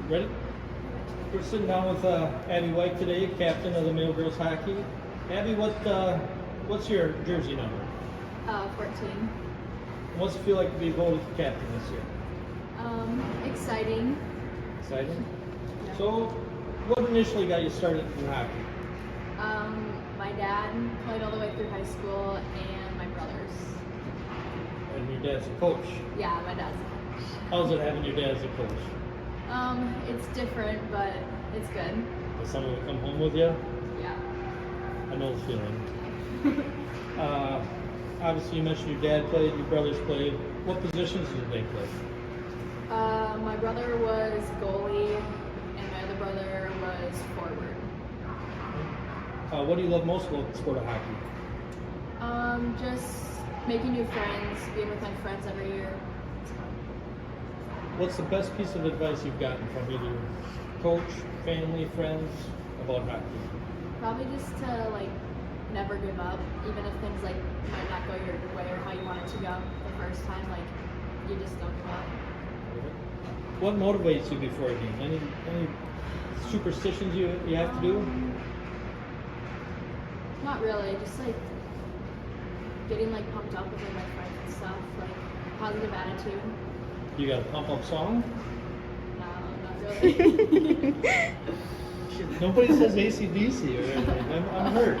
Ready? We're sitting down with Abby White today, captain of the Mayo Girls Hockey. Abby, what's your jersey number? 14. What's it feel like to be voted captain this year? Exciting. Exciting? Yeah. So, what initially got you started in hockey? My dad played all the way through high school, and my brothers. And your dad's a coach. Yeah, my dad's a coach. How's it having your dad as a coach? It's different, but it's good. Does someone come home with you? Yeah. I know the feeling. Obviously, you mentioned your dad played, your brothers played. What positions did they play? My brother was goalie, and my other brother was forward. What do you love most about the sport of hockey? Just making new friends, being with my friends every year. It's fun. What's the best piece of advice you've gotten from either coach, family, friends about hockey? Probably just to never give up, even if things might not go your way or how you want it to go the first time. You just don't give up. What motivates you before a game? Any superstitions you have to do? Not really, just getting pumped up with my friends and stuff, positive attitude. You got a pump up song? No, not really. Nobody says AC/DC or anything. I'm hurt.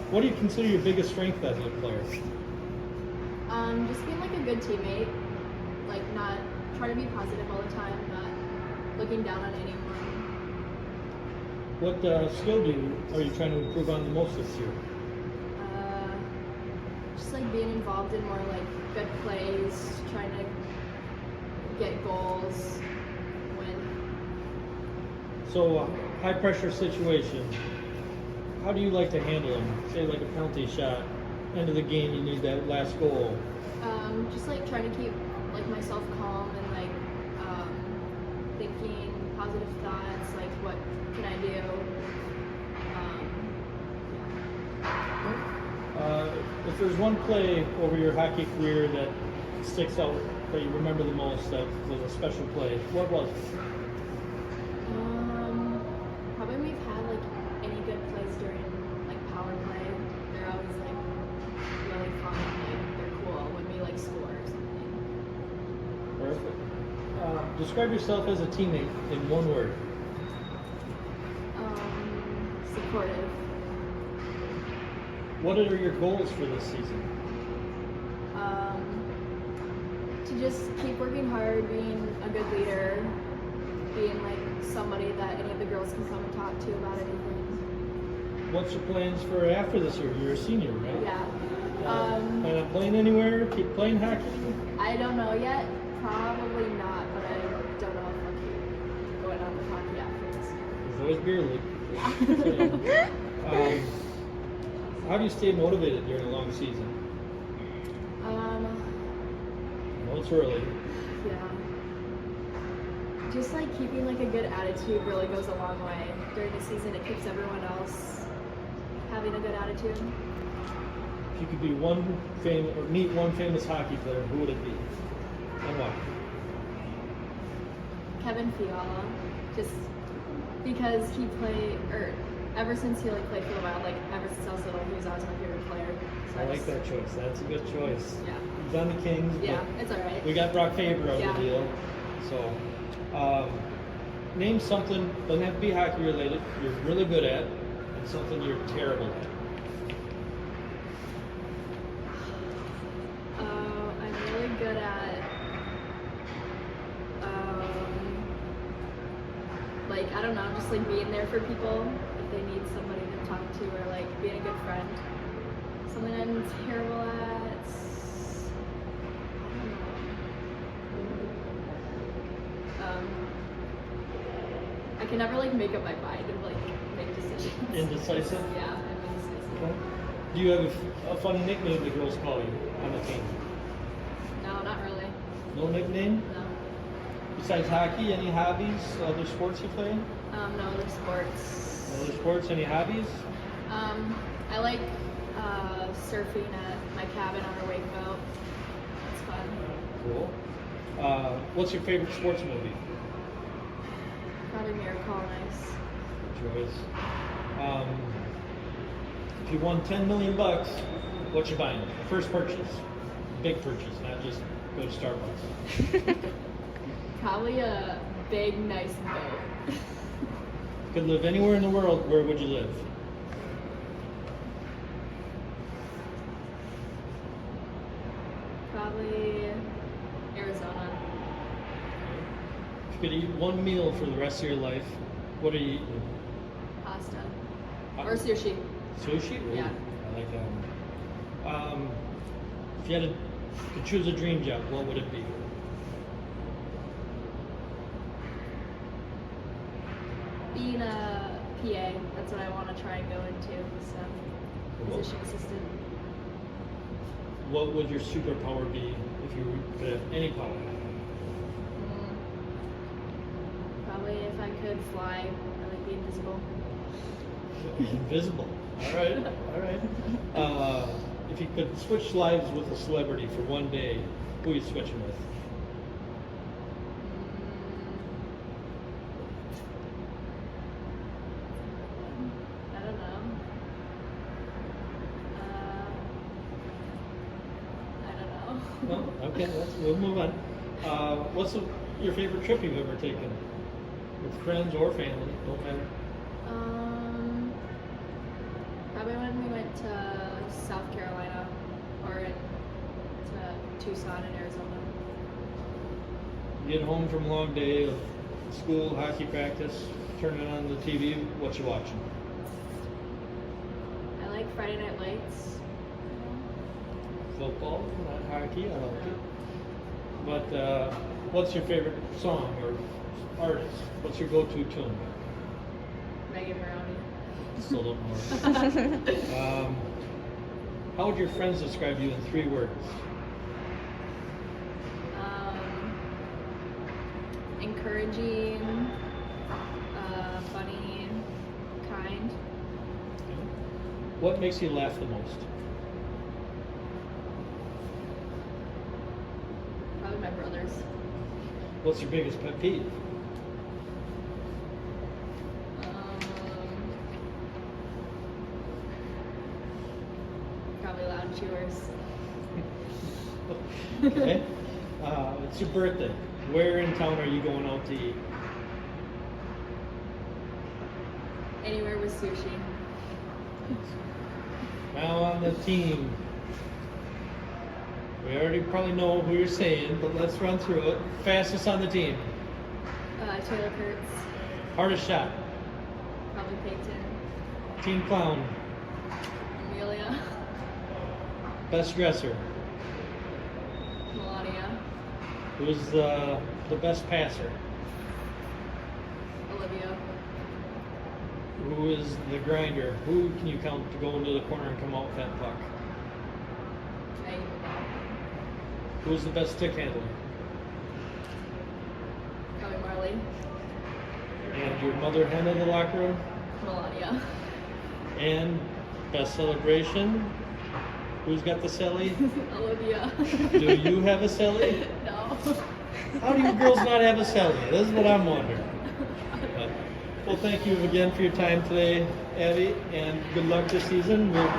What do you consider your biggest strength as a player? Just being a good teammate, not trying to be positive all the time, not looking down on anyone. What skill are you trying to improve on the most this year? Just being involved in more good plays, trying to get goals, win. So, high pressure situation. How do you like to handle them? Say a penalty shot, end of the game, you need that last goal. Just trying to keep myself calm and thinking positive thoughts, what can I do? If there's one play over your hockey career that sticks out, that you remember the most, that was a special play, what was it? Probably we've had any good plays during power play. They're always really fun. They're cool when we score or something. Perfect. Describe yourself as a teammate in one word. Supportive. What are your goals for this season? To just keep working hard, being a good leader, being somebody that any of the girls can come and talk to about anything. What's your plans for after this year? You're a senior, right? Yeah. Plan on playing anywhere? Keep playing hockey? I don't know yet. Probably not, but I don't know if I'll keep going on with hockey after this. There's always beer league. Yeah. How do you stay motivated during a long season? Well, it's early. Yeah. Just keeping a good attitude really goes a long way. During the season, it keeps everyone else having a good attitude. If you could be meet one famous hockey player, who would it be? And why? Kevin Fiala, just because he played, ever since he played for a while, ever since I was little, he was always my favorite player. So I like that choice. That's a good choice. Yeah. He's on the Kings. Yeah, it's all right. We got Brock Faber out Yeah. the deal. So, name something, doesn't have to be hockey related, you're really good at, and something you're terrible at. I'm really good at, I don't know, just being there for people if they need somebody to talk to, or being a good friend. Something I'm terrible at, I can never make up my mind and make decisions. Indecisive? Yeah, I'm indecisive. Okay. Do you have a funny nickname the girls call you on the team? No, not really. No nickname? No. Besides hockey, any hobbies, other sports you play? No other sports. No other sports, any hobbies? I like surfing at my cabin on a wake boat. It's fun. Cool. What's your favorite sports movie? Probably Miracle on Ice. Good choice. If you won 10 million bucks, what you buying? First purchase. Big purchase, not just go to Starbucks. Probably a big, nice boat. Could live anywhere in the world, where would you live? Probably Arizona. If you could eat one meal for the rest of your life, what are you eating? Pasta. Or sushi. Sushi? Ooh, Yeah. I like that one. If you had to choose a dream job, what would it be? Being a PA, that's what I want to try and go into. So, physician assistant. What would your superpower be if you could have any power? Probably if I could fly, I like be invisible. Invisible. All right. All right. If you could switch lives with a celebrity for one day, who are you switching with? I don't know. I don't know. No? Okay, we'll move on. What's your favorite trip you've ever taken? With friends or family, don't matter. Probably when we went to South Carolina or to Tucson in Arizona. Get home from a long day of school, hockey practice, turning on the TV, what you watching? I like Friday Night Lights. Football, not hockey, I like it. But what's your favorite song or artist? What's your go-to tune? Megan Maroney. Still a little more. How would your friends describe you in 3 words? Encouraging, funny, kind. What makes you laugh the most? Probably my brothers. What's your biggest pet peeve? Probably loud chewers. Okay. It's your birthday. Where in town are you going out to eat? Anywhere with sushi. Now on the team. We already probably know who you're saying, but let's run through it. Fastest on the team. Taylor Kurtz. Hardest shot. Probably Peyton. Team clown. Amelia. Best dresser. Melania. Who's the best passer? Olivia. Who is the grinder? Who can you count to go into the corner and come out with that puck? Maggie. Who's the best stick handler? Probably Marley. And your mother hen of the locker room? Melania. And best celebration? Who's got the celly? Olivia. Do you have a celly? No. How do you girls not have a celly? This is what I'm wondering. But, well, thank you again for your time today, Abby, and good luck this season. We'll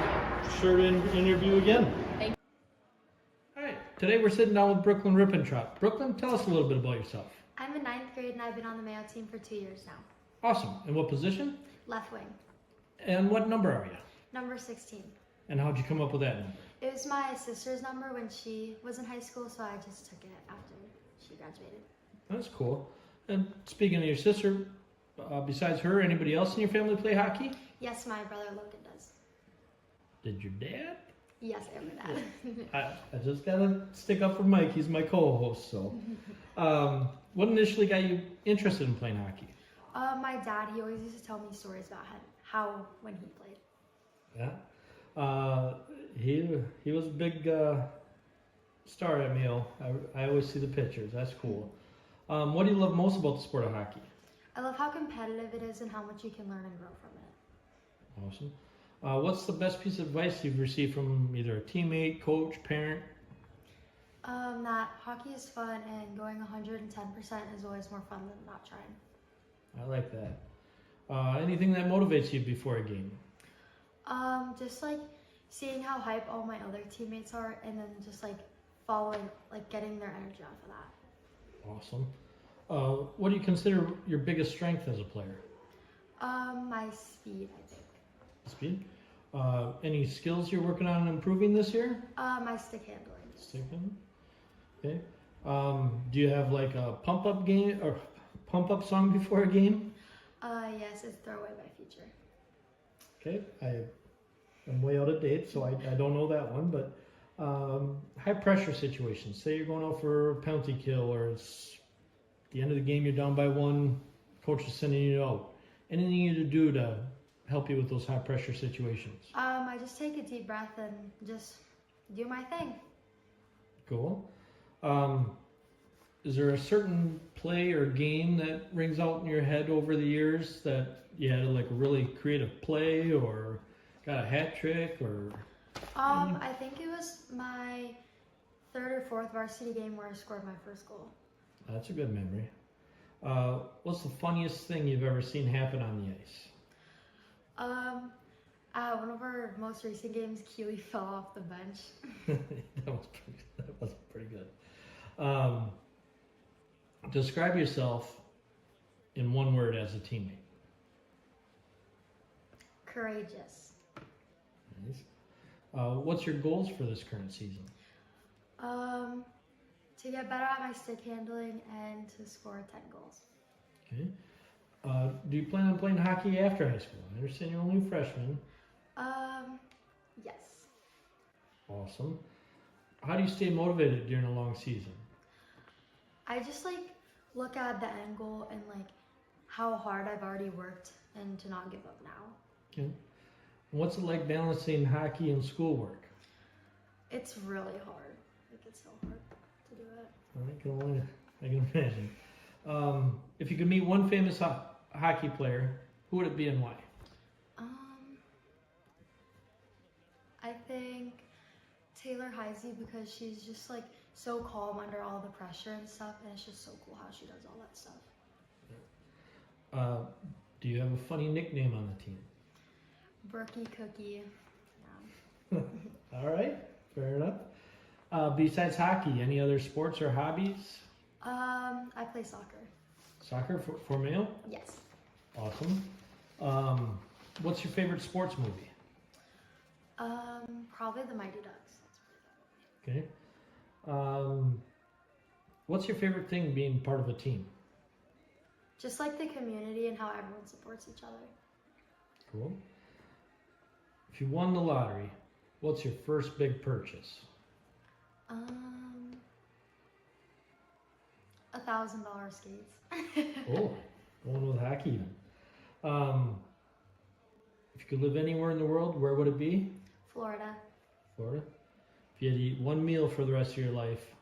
sure to interview again. Thank you. All right, today we're sitting down with Brooklyn Rippentrop. Brooklyn, tell us a little bit about yourself. I'm in 9th grade and I've been on the Mayo team for 2 years now. Awesome. And what position? Left wing, And what number are you? number 16. And how'd you come up with that number? It was my sister's number when she was in high school, so I just took it after she graduated. That's cool. And speaking of your sister, besides her, anybody else in your family play hockey? Yes, my brother Logan does. Did your dad? Yes, and my dad. I just gotta stick up for Mike. He's my co-host. So, what initially got you interested in playing hockey? My dad, he always used to tell me stories about how when he played. Yeah. He was a big star at Mayo. I always see the pictures. That's cool. What do you love most about the sport of hockey? I love how competitive it is and how much you can learn and grow from it. Awesome. What's the best piece of advice you've received from either a teammate, coach, parent? That hockey is fun and going 110% is always more fun than not trying. I like that. Anything that motivates you before a game? Just like seeing how hype all my other teammates are, and then just like following, like getting their energy off of that. Awesome. What do you consider your biggest strength as a player? My speed, I think. Speed. Any skills you're working on improving this year? My stick handling. Stick handling. Okay. Do you have like a pump up game or pump up song before a game? Yes, it's Throw Away by Future. Okay. I'm way out of date, so I don't know that one. But high pressure situations. Say you're going out for a penalty kill, or it's the end of the game. You're down by one. Coach is sending you out. Anything you to do to help you with those high pressure situations? I just take a deep breath and just do my thing. Cool. Is there a certain play or game that rings out in your head over the years that you had like a really creative play or got a hat trick or? I think it was my third or fourth varsity game where I scored my first goal. That's a good memory. What's the funniest thing you've ever seen happen on the ice? At one of our most recent games, Keely fell off the bench. That was pretty good. Describe yourself in one word as a teammate. Courageous. Nice. What's your goals for this current season? To get better at my stick handling and to score 10 goals. Okay. Do you plan on playing hockey after high school? I understand you're only a freshman. Yes. Awesome. How do you stay motivated during a long season? I just like look at the end goal and like how hard I've already worked and to not give up now. Okay. What's it like balancing hockey and schoolwork? It's really hard. Like it's so hard to do it. I can imagine. If you could meet one famous hockey player, who would it be and why? I think Taylor Heisey, because she's just like so calm under all the pressure and stuff, and it's just so cool how she does all that stuff. Do you have a funny nickname on the team? Berkey Cookie. Yeah. All right, fair enough. Besides hockey, any other sports or hobbies? I play soccer. Soccer for Mayo? Yes. Awesome. What's your favorite sports movie? Probably the Mighty Ducks. That's pretty good. Okay. What's your favorite thing being part of a team? Just like the community and how everyone supports each other. Cool. If you won the lottery, what's your first big purchase? $1,000 skates. Oh, going with hockey even. If you could live anywhere in the world, where would it be? Florida. Florida. If you had to eat one meal for the rest of your life,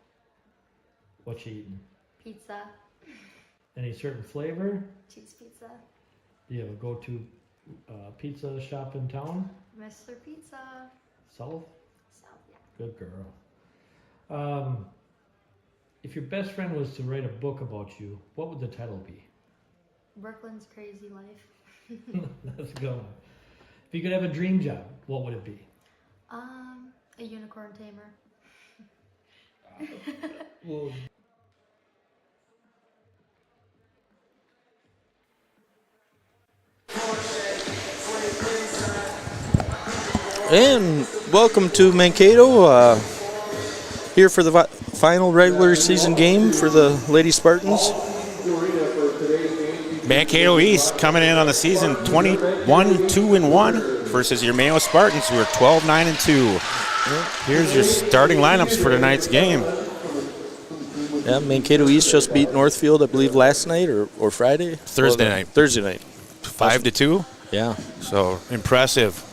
what you eating? Pizza. Any certain flavor? Cheese pizza. Do you have a go-to pizza shop in town? Mr. Pizza. South? South, yeah. Good girl. If your best friend was to write a book about you, what would the title be? Brooklyn's Crazy Life. That's a good one. If you could have a dream job, what would it be? A unicorn tamer. Well, And welcome to Mankato, here for the final regular season game for the Lady Spartans. Mankato East coming in on the season 21-2-1 versus your Mayo Spartans, who are 12-9-2. Here's your starting lineups for tonight's game. Yeah, Mankato East just beat Northfield, I believe, last night or Friday? Thursday night. Thursday night. 5-2. Yeah. So impressive.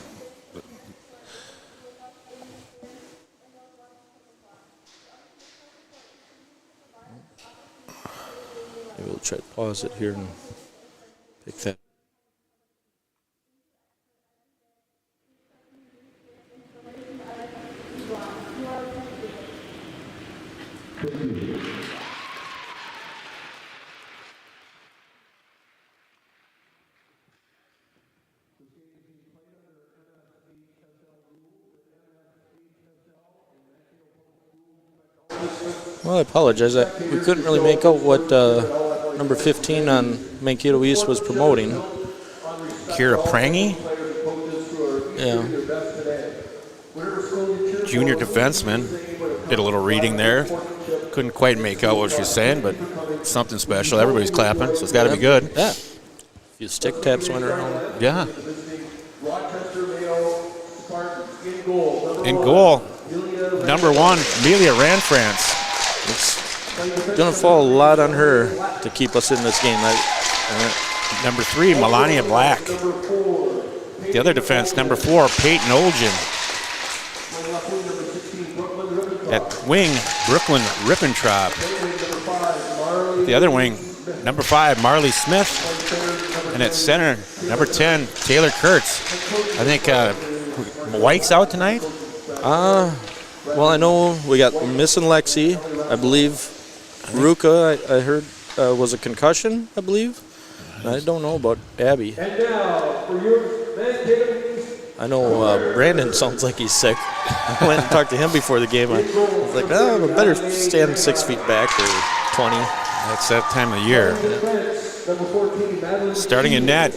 Maybe we'll try to pause it here and pick that. Well, I apologize. We couldn't really make out what number 15 on Mankato East was promoting. Kira Prangy, Yeah. junior defenseman. Did a little reading there. Couldn't quite make out what she was saying, but something special. Everybody's clapping, so it's got to be good. Yeah. A few stick taps went around. Yeah. In goal, number 1, Amelia Ranfrance. It's going to fall a lot on her to keep us in this game. Number 3, Melania Black. The other defense, number 4, Peyton Olgin. At wing, Brooklyn Rippentraub. The other wing, number 5, Marley Smith. And at center, number 10, Taylor Kurtz. I think White's out tonight? Well, I know we're missing Lexi. I believe Ruka, I heard, was a concussion, I believe. I don't know about Abby. I know Brandon sounds like he's sick. I went and talked to him before the game. I was like, I better stand 6 feet back or 20. That's that time of year. Starting in net,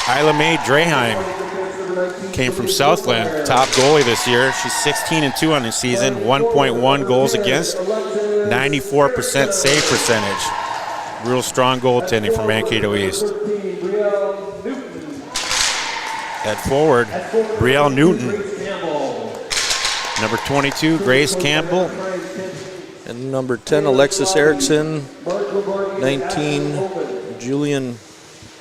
Isla Mae Draheim came from Southland, top goalie this year. She's 16-2 on the season, 1.1 goals against, 94% save percentage. Real strong goaltending from Mankato East. At forward, Brielle Newton. Number 22, Grace Campbell. And number 10, Alexis Erickson. 19, Julian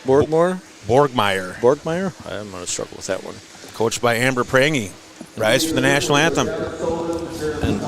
Borgmeyer. I'm going to struggle with that one. Coached by Amber Prangy. Rise for the national anthem. And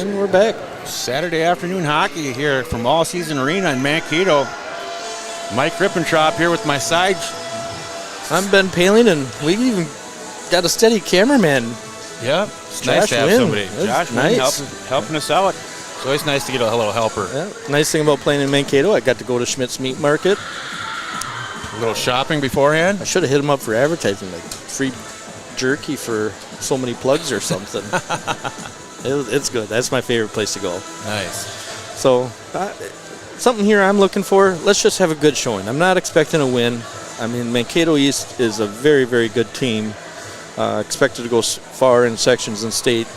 And we're back. Saturday afternoon hockey here from All Season Arena in Mankato. Mike Rippentraub here with my side. I'm Ben Paling, and we even got a steady cameraman. Yeah, it's Josh nice to have Wynn. somebody. That's Josh nice. Wynn helping us out. It's always nice to get a little helper. Yeah. Nice thing about playing in Mankato, I got to go to Schmidt's Meat Market. A little shopping beforehand. I should have hit him up for advertising, like free jerky for so many plugs or something. It's good. That's my favorite place to go. Nice. So, something here I'm looking for. Let's just have a good showing. I'm not expecting a win. I mean, Mankato East is a very, very good team. Expected to go far in sections and state.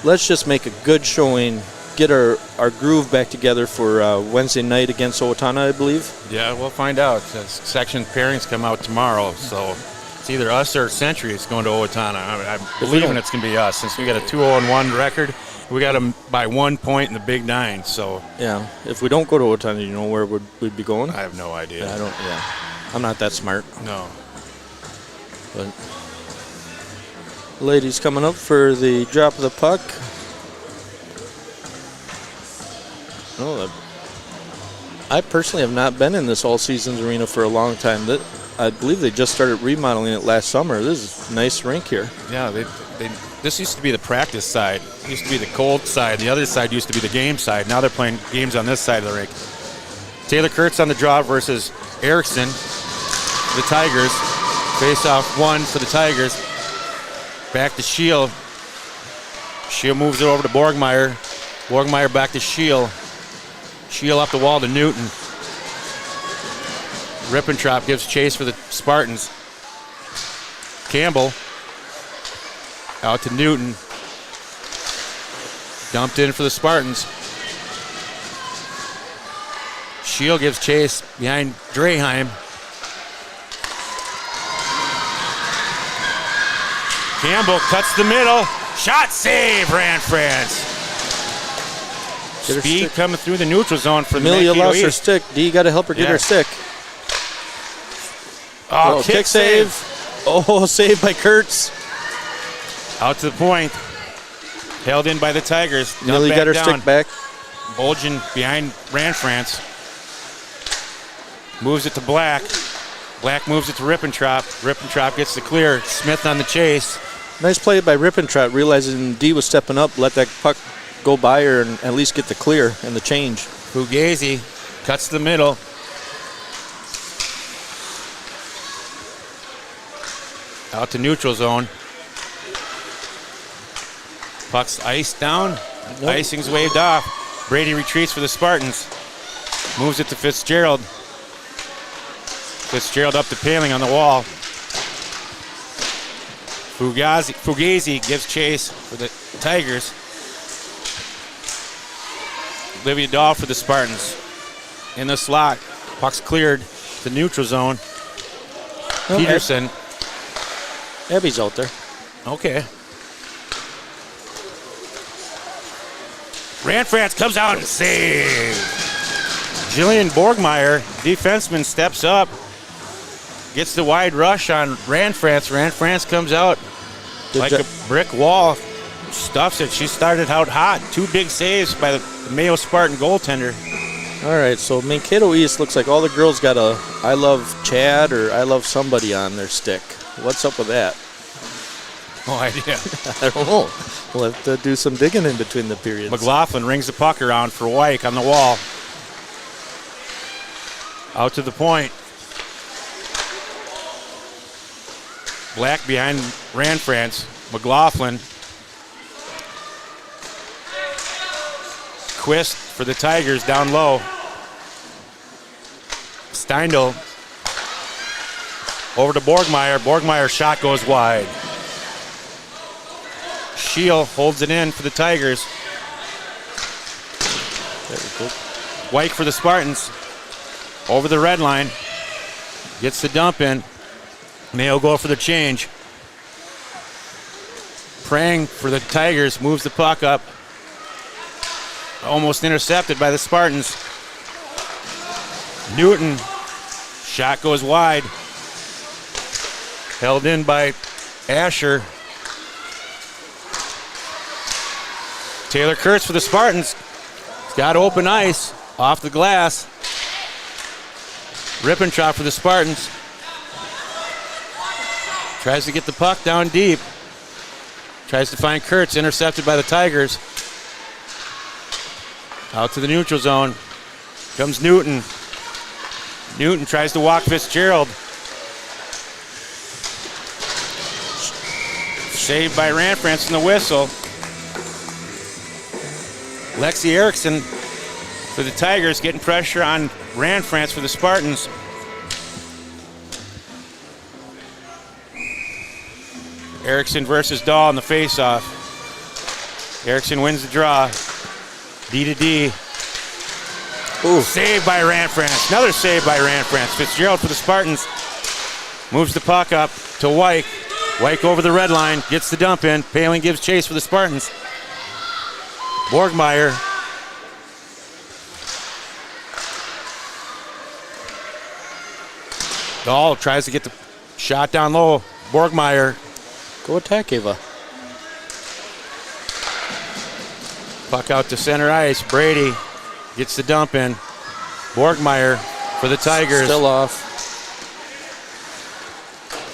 Let's just make a good showing. Get our groove back together for Wednesday night against Owatonna, I believe. Yeah, we'll find out. Section pairings come out tomorrow, so it's either us or Century. It's going to Owatonna. I'm believing it's going to be us since we got a 2-0-1 record. We got them by 1 point in the Big Nine. So yeah, if we don't go to Owatonna, you know where we'd be going? I have no idea. Yeah, I'm not that smart. No. But ladies coming up for the drop of the puck. I personally have not been in this all seasons arena for a long time. I believe they just started remodeling it last summer. This is a nice rink here. Yeah, this used to be the practice side. It used to be the cold side. The other side used to be the game side. Now they're playing games on this side of the rink. Taylor Kurtz on the draw versus Erickson, the Tigers. Face off 1 for the Tigers. Back to Shield. Shield moves it over to Borgmeyer. Borgmeyer back to Shield. Shield up the wall to Newton. Rippentrop gives chase for the Spartans. Campbell out to Newton. Dumped in for the Spartans. Shield gives chase behind Draheim. Campbell cuts the middle. Shot save, Ran France. Speed coming through the neutral zone for the Amelia Mankato lost her East. stick. D, got to help her get her Yes. stick. Oh, kick save. Oh, saved by Kurtz. Out to the point. Held in by the Tigers. Dump Millie back got her down. stick back. Bulgin behind Ran France. Moves it to Black. Black moves it to Rippentrop. Rippentrop gets the clear. Smith on the chase. Nice play by Rippentrop, realizing D was stepping up, let that puck go by her and at least get the clear and the change. Fugazi cuts the middle. Out to neutral zone. Puck's iced down. Nope. Icing's waved off. Brady retreats for the Spartans. Moves it to Fitzgerald. Fitzgerald up to Paling on the wall. Fugazi gives chase for the Tigers. Olivia Dahl for the Spartans. In the slot. Puck's cleared to neutral zone. Nope. Peterson. Abby's out there. Okay. Ran France comes out and saves. Jillian Borgmeyer, defenseman, steps up. Gets the wide rush on Ran France. Ran France comes out like a brick wall. Stuffs it. She started out hot. 2 big saves by the Mayo Spartan goaltender. All right, so Mankato East looks like all the girls got a I love Chad or I love somebody on their stick. What's up with that? No idea. I don't know. We'll have to do some digging in between the periods. McLaughlin rings the puck around for Wyke on the wall. Out to the point. Black behind Ran France. McLaughlin. Quist for the Tigers down low. Steindl over to Borgmeyer. Borgmeyer's shot goes wide. Shield holds it in for the Tigers. Wyke for the Spartans. Over the red line. Gets the dump in. Mayo go for the change. Praying for the Tigers. Moves the puck up. Almost intercepted by the Spartans. Newton. Shot goes wide. Held in by Asher. Taylor Kurtz for the Spartans. He's got open ice. Off the glass. Rippentrop for the Spartans. Tries to get the puck down deep. Tries to find Kurtz. Intercepted by the Tigers. Out to the neutral zone. Comes Newton. Newton tries to walk Fitzgerald. Saved by Ran France in the whistle. Lexi Erickson for the Tigers, getting pressure on Ran France for the Spartans. Erickson versus Dahl in the faceoff. Erickson wins the draw. D to D. Ooh. Saved by Ran France. Another save by Ran France. Fitzgerald for the Spartans. Moves the puck up to Wyke. Wyke over the red line. Gets the dump in. Paling gives chase for the Spartans. Borgmeyer. Dahl tries to get the shot down low. Borgmeyer. Go attack, Ava. Puck out to center ice. Brady gets the dump in. Borgmeyer for the Tigers. Still off.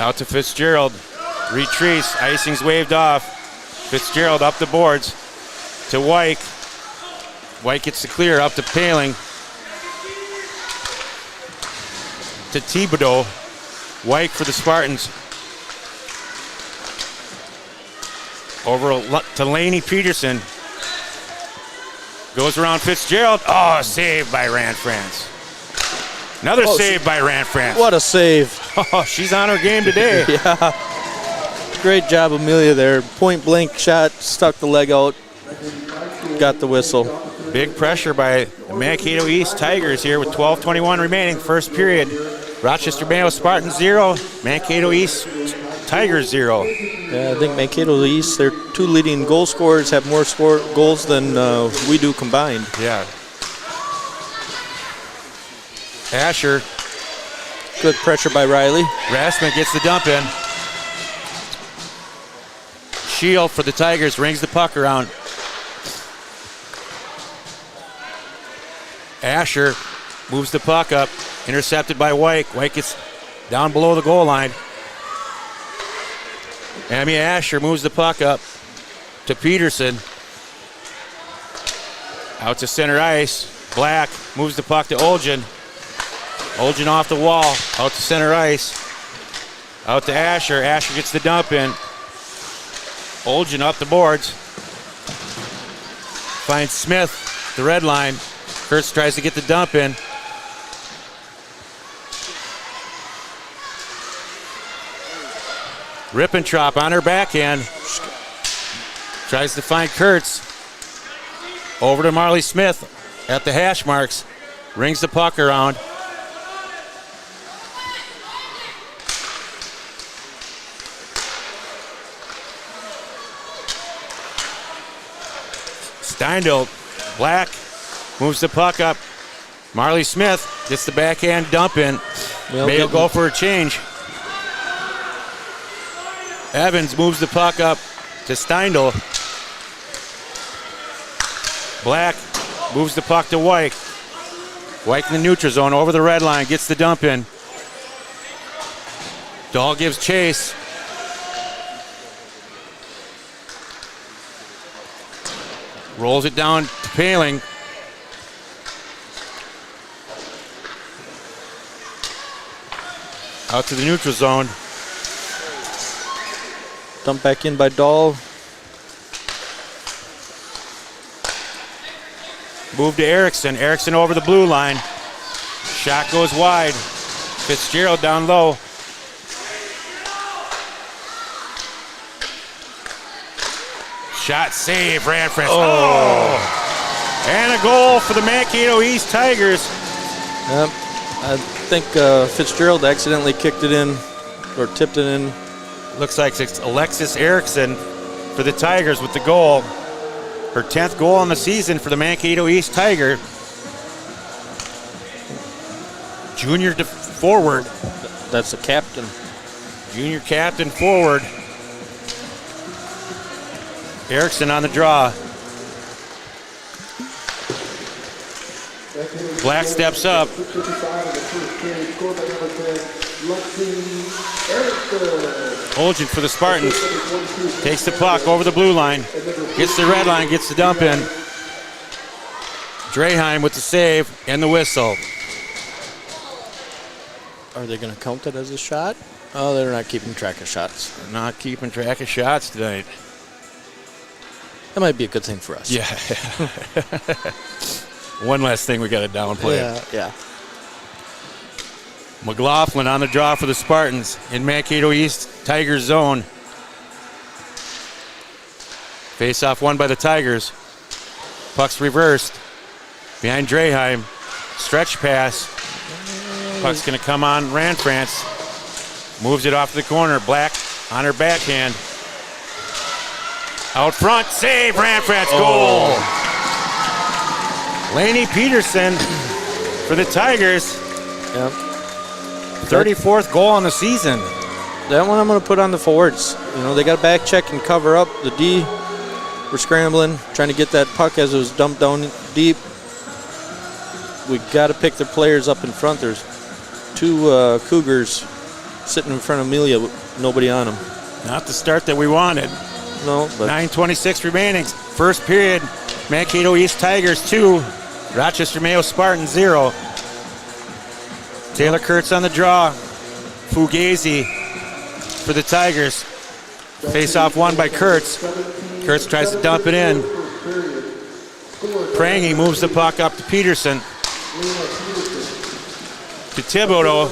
Out to Fitzgerald. Retreats. Icing's waved off. Fitzgerald up the boards to White. White gets the clear up to Paling. To Thibodeau. White for the Spartans. Over to Laney Peterson. Goes around Fitzgerald. Oh, saved by Rand France. Another save by Rand France. What a save. Oh, she's on her game today. Yeah. Great job, Amelia, there. Point blank shot, stuck the leg out, got the whistle. Big pressure by the Mankato East Tigers here with 12:21 remaining. First period. Rochester Mayo Spartans 0. Mankato East Tigers 0. Yeah, I think Mankato East, their 2 leading goal scorers, have more goals than we do combined. Yeah. Asher. Good pressure by Riley. Rassman gets the dump in. Shield for the Tigers rings the puck around. Asher moves the puck up, intercepted by White. White gets down below the goal line. Amy Asher moves the puck up to Peterson. Out to center ice. Black moves the puck to Olgin. Olgin off the wall, out to center ice. Out to Asher. Asher gets the dump in. Olgin up the boards. Finds Smith, the red line. Kurtz tries to get the dump in. Rippentrop on her backhand. Tries to find Kurtz. Over to Marley Smith at the hash marks. Rings the puck around. Steindl, Black moves the puck up. Marley Smith gets the backhand dump in. Mayo go for a change. Evans moves the puck up to Steindl. Black moves the puck to White. White in the neutral zone over the red line, gets the dump in. Dahl gives chase. Rolls it down to Paling. Out to the neutral zone. Dumped back in by Dahl. Move to Erickson. Erickson over the blue line. Shot goes wide. Fitzgerald down low. Shot save, Rand France. Oh! And a goal for the Mankato East Tigers. Yep. I think Fitzgerald accidentally kicked it in or tipped it in. Looks like it's Alexis Erickson for the Tigers with the goal. Her 10th goal on the season for the Mankato East Tiger. Junior forward. That's the captain. Junior captain forward. Erickson on the draw. Black steps up. Olgin for the Spartans. Takes the puck over the blue line. Gets the red line, gets the dump in. Draheim with the save and the whistle. Are they going to count it as a shot? Oh, they're not keeping track of shots. Not keeping track of shots tonight. That might be a good thing for us. Yeah. One last thing we got to downplay. Yeah. McLaughlin on the draw for the Spartans in Mankato East Tigers zone. Face-off won by the Tigers. Puck's reversed. Behind Draheim. Stretch pass. Puck's going to come on Rand France. Moves it off to the corner. Black on her backhand. Out front. Save. Rand France. Goal. Laney Peterson for the Tigers. Yep. 34th goal on the season. That one I'm going to put on the forwards. You know, they got to back check and cover up. The D were scrambling, trying to get that puck as it was dumped down deep. We got to pick their players up in front. There's two Cougars sitting in front of Amelia with nobody on him. Not the start that we wanted. No, but 9:26 remaining. First period, Mankato East Tigers 2, Rochester Mayo Spartans 0. Taylor Kurtz on the draw. Fugazi for the Tigers. Face-off won by Kurtz. Kurtz tries to dump it in. Prangy moves the puck up to Peterson. To Thibodeau.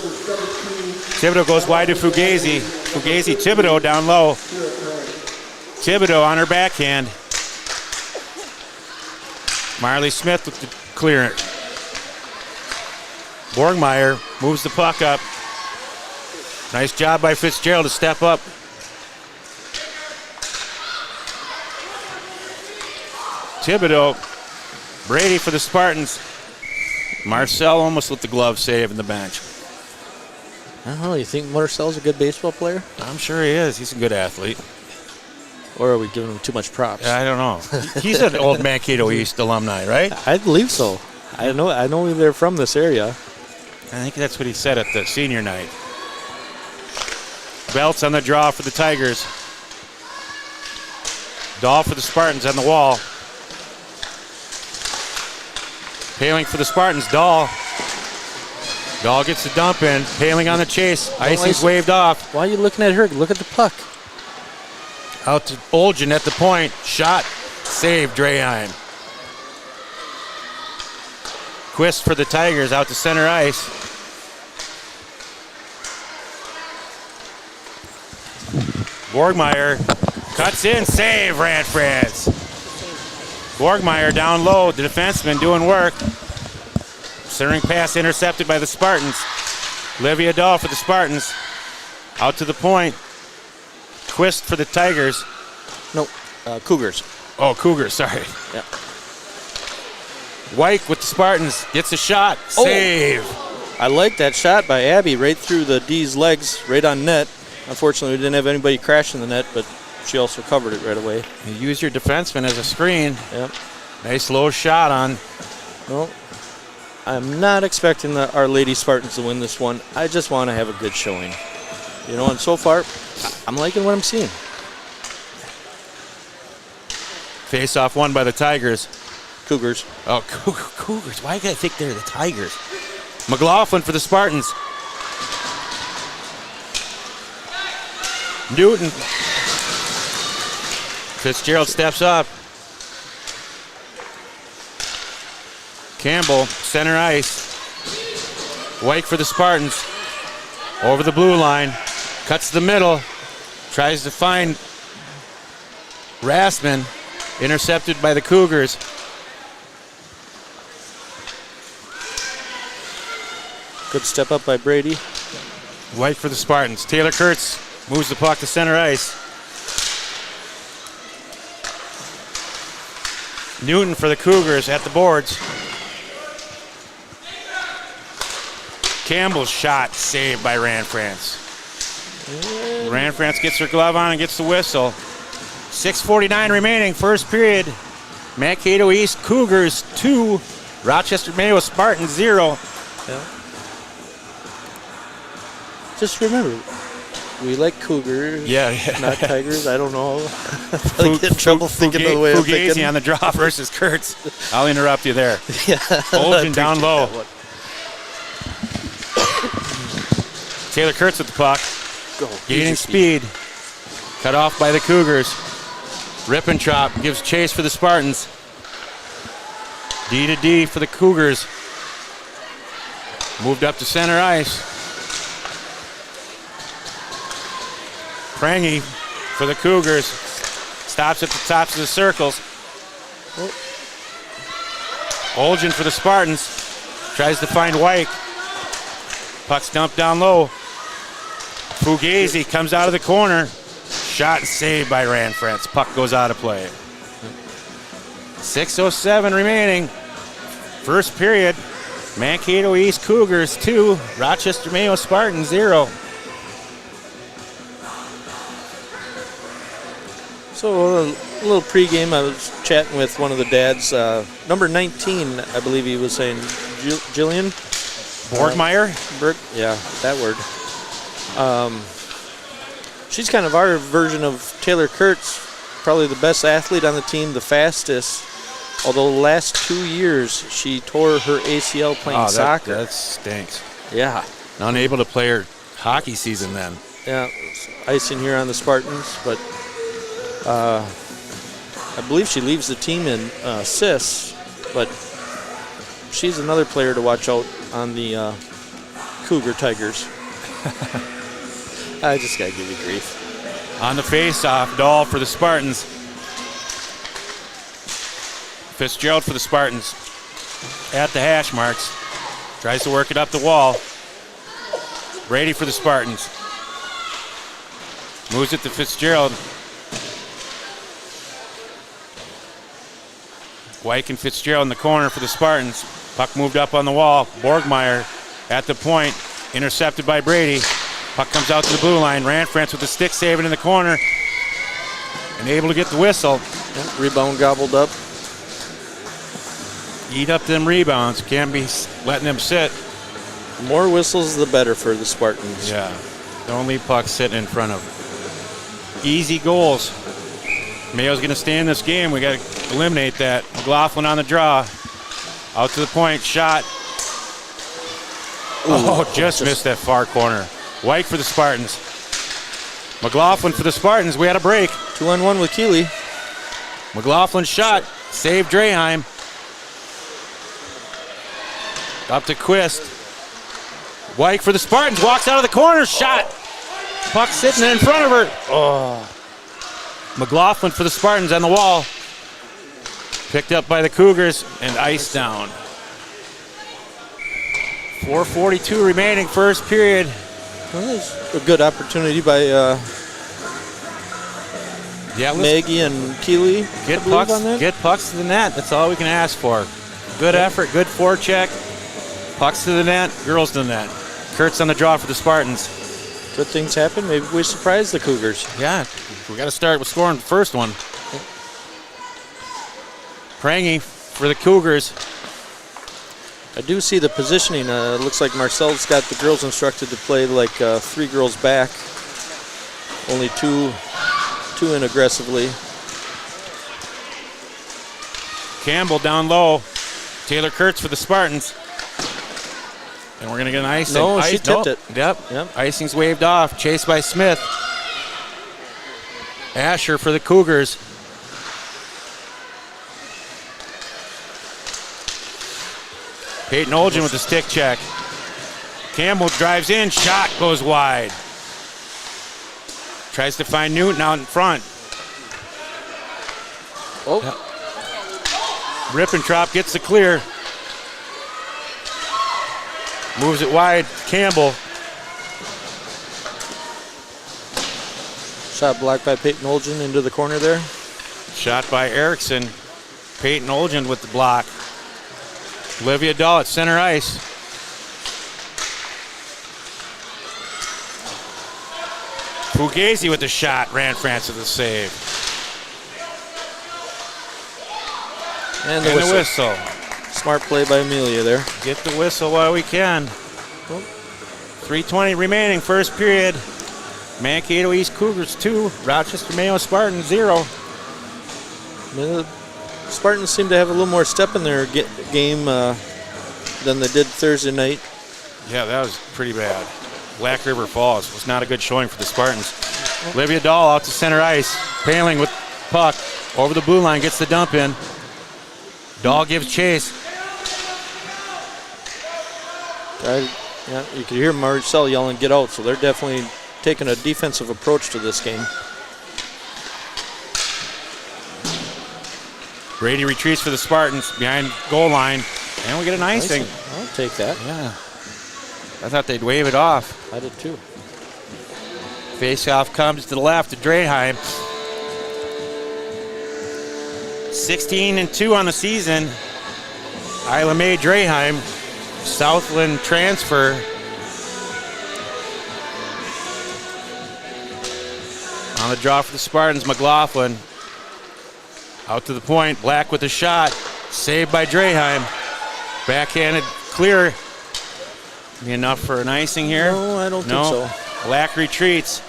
Thibodeau goes wide to Fugazi. Fugazi, Thibodeau down low. Thibodeau on her backhand. Marley Smith with the clearance. Borgmeyer moves the puck up. Nice job by Fitzgerald to step up. Thibodeau. Brady for the Spartans. Marcel almost with the glove save in the bench. I don't know. You think Marcel's a good baseball player? I'm sure he is. He's a good athlete. Or are we giving him too much props? I don't know. He's an old Mankato East alumni, right? I believe so. I know they're from this area. I think that's what he said at the senior night. Belts on the draw for the Tigers. Dahl for the Spartans on the wall. Paling for the Spartans. Dahl. Dahl gets the dump in. Paling on the chase. Icing's waved off. Why are you looking at her? Look at the puck. Out to Olgen at the point. Shot. Save Draheim. Quist for the Tigers out to center ice. Borgmeyer cuts in. Save, Rand France. Borgmeyer down low. The defenseman doing work. Centering pass intercepted by the Spartans. Livia Dahl for the Spartans. Out to the point. Twist for the Tigers. No, Cougars. Oh, Cougars, sorry. Yeah. White with the Spartans. Gets a shot. Save. I like that shot by Abby right through the D's legs, right on net. Unfortunately, we didn't have anybody crash in the net, but she also covered it right away. You use your defenseman as a screen. Yep. Nice low shot on. Well, I'm not expecting our Lady Spartans to win this one. I just want to have a good showing. You know, and so far, I'm liking what I'm seeing. Face-off won by the Tigers. Cougars. Oh, Cougars. Why do I think they're the Tigers? McLaughlin for the Spartans. Newton. Fitzgerald steps up. Campbell, center ice. White for the Spartans. Over the blue line. Cuts the middle. Tries to find Rassman. Intercepted by the Cougars. Good step up by Brady. White for the Spartans. Taylor Kurtz moves the puck to center ice. Newton for the Cougars at the boards. Campbell's shot saved by Rand France. Rand France gets her glove on and gets the whistle. 6:49 remaining, first period. Mankato East Cougars 2, Rochester Mayo Spartans 0. Yeah. Just remember, we like Cougars, not Tigers. I don't know. I get in trouble thinking of the way I'm Fugazi thinking. on the draw versus Kurtz. I'll interrupt you there. Yeah. Olgen down low. Taylor Kurtz with the puck. Gaining speed. Cut off by the Cougars. Rippentrop gives chase for the Spartans. D to D for the Cougars. Moved up to center ice. Prangy for the Cougars. Stops at the tops of the circles. Olgen for the Spartans. Tries to find White. Puck's dumped down low. Fugazi comes out of the corner. Shot and saved by Rand France. Puck goes out of play. 6:07 remaining. First period. Mankato East Cougars 2, Rochester Mayo Spartans 0. So a little pregame, I was chatting with one of the dads. Number 19, I believe he was saying, Jillian? Borgmeyer? Yeah, that word. She's kind of our version of Taylor Kurtz, probably the best athlete on the team, the fastest. Although the last 2 years she tore her ACL playing soccer. That stinks. Yeah. Unable to play her hockey season then. Yeah, icing here on the Spartans, but I believe she leaves the team in CIS, but she's another player to watch out on the Cougar Tigers. I just got to give you grief. On the face-off, Dahl for the Spartans. Fitzgerald for the Spartans. At the hash marks. Tries to work it up the wall. Brady for the Spartans. Moves it to Fitzgerald. White and Fitzgerald in the corner for the Spartans. Puck moved up on the wall. Borgmeyer at the point. Intercepted by Brady. Puck comes out to the blue line. Ranfrance with the stick saving in the corner. And able to get the whistle. Yeah, rebound gobbled up. Eat up them rebounds. Can't be letting them sit. The more whistles, the better for the Spartans. Yeah. Don't leave pucks sitting in front of. Easy goals. Mayo's going to stay in this game. We got to eliminate that. McLaughlin on the draw. Out to the point. Shot. Just missed that far corner. White for the Spartans. McLaughlin for the Spartans. We had a break. 2-on-1 with Keeley. McLaughlin shot. Saved Draheim. Up to Quist. White for the Spartans. Walks out of the corner. Shot. Puck sitting in front of her. Oh. McLaughlin for the Spartans on the wall. Picked up by the Cougars and iced down. 4:42 remaining, first period. Well, that's a good opportunity by Maggie and Keeley. Get pucks to the net. That's all we can ask for. Good effort, good forecheck. Pucks to the net, girls to the net. Kurtz on the draw for the Spartans. Good things happen. Maybe we surprise the Cougars. Yeah, we got to start with scoring the first one. Prangy for the Cougars. I do see the positioning. Looks like Marcel's got the girls instructed to play like 3 girls back. Only two in aggressively. Campbell down low. Taylor Kurtz for the Spartans. And we're going to get an icing. No, she tipped it. Yep. Icing's waved off. Chased by Smith. Asher for the Cougars. Peyton Olgen with the stick check. Campbell drives in. Shot goes wide. Tries to find Newton out in front. Rippentrop gets the clear. Moves it wide. Campbell. Shot blocked by Peyton Olgen into the corner there. Shot by Erickson. Peyton Olgen with the block. Olivia Dahl at center ice. Fugazi with the shot. Ranfrance with the save. And the whistle. Smart play by Amelia there. Get the whistle while we can. 3:20 remaining, first period. Mankato East Cougars 2, Rochester Mayo Spartans 0. The Spartans seem to have a little more step in their game than they did Thursday night. Yeah, that was pretty bad. Black River Falls was not a good showing for the Spartans. Olivia Dahl out to center ice. Paling with puck. Over the blue line, gets the dump in. Dahl gives chase. Yeah, you could hear Marcel yelling, "Get out!" So they're definitely taking a defensive approach to this game. Brady retreats for the Spartans behind goal line, and we get an icing. I'll take that. Yeah, I thought they'd wave it off. I did too. Face-off comes to the left to Draheim. 16-2 on the season. Isla Mae Draheim, Southland transfer. On the draw for the Spartans, McLaughlin. Out to the point, Black with a shot. Saved by Draheim. Backhanded clear. Be enough for an icing here? No, I don't think so. Black retreats.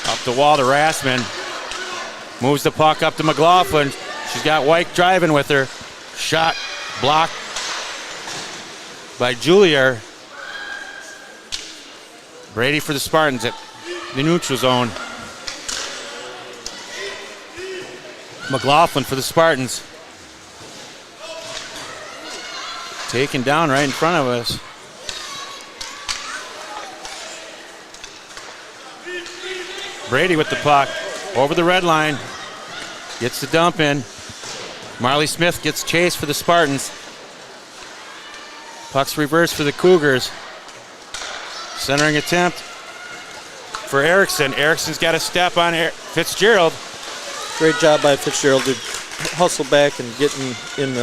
Up the wall to Rassman. Moves the puck up to McLaughlin. She's got White driving with her. Shot blocked by Julier. Brady for the Spartans at the neutral zone. McLaughlin for the Spartans. Taken down right in front of us. Brady with the puck. Over the red line. Gets the dump in. Marley Smith gets chased for the Spartans. Puck's reversed for the Cougars. Centering attempt for Erickson. Erickson's got a step on Fitzgerald. Great job by Fitzgerald to hustle back and get in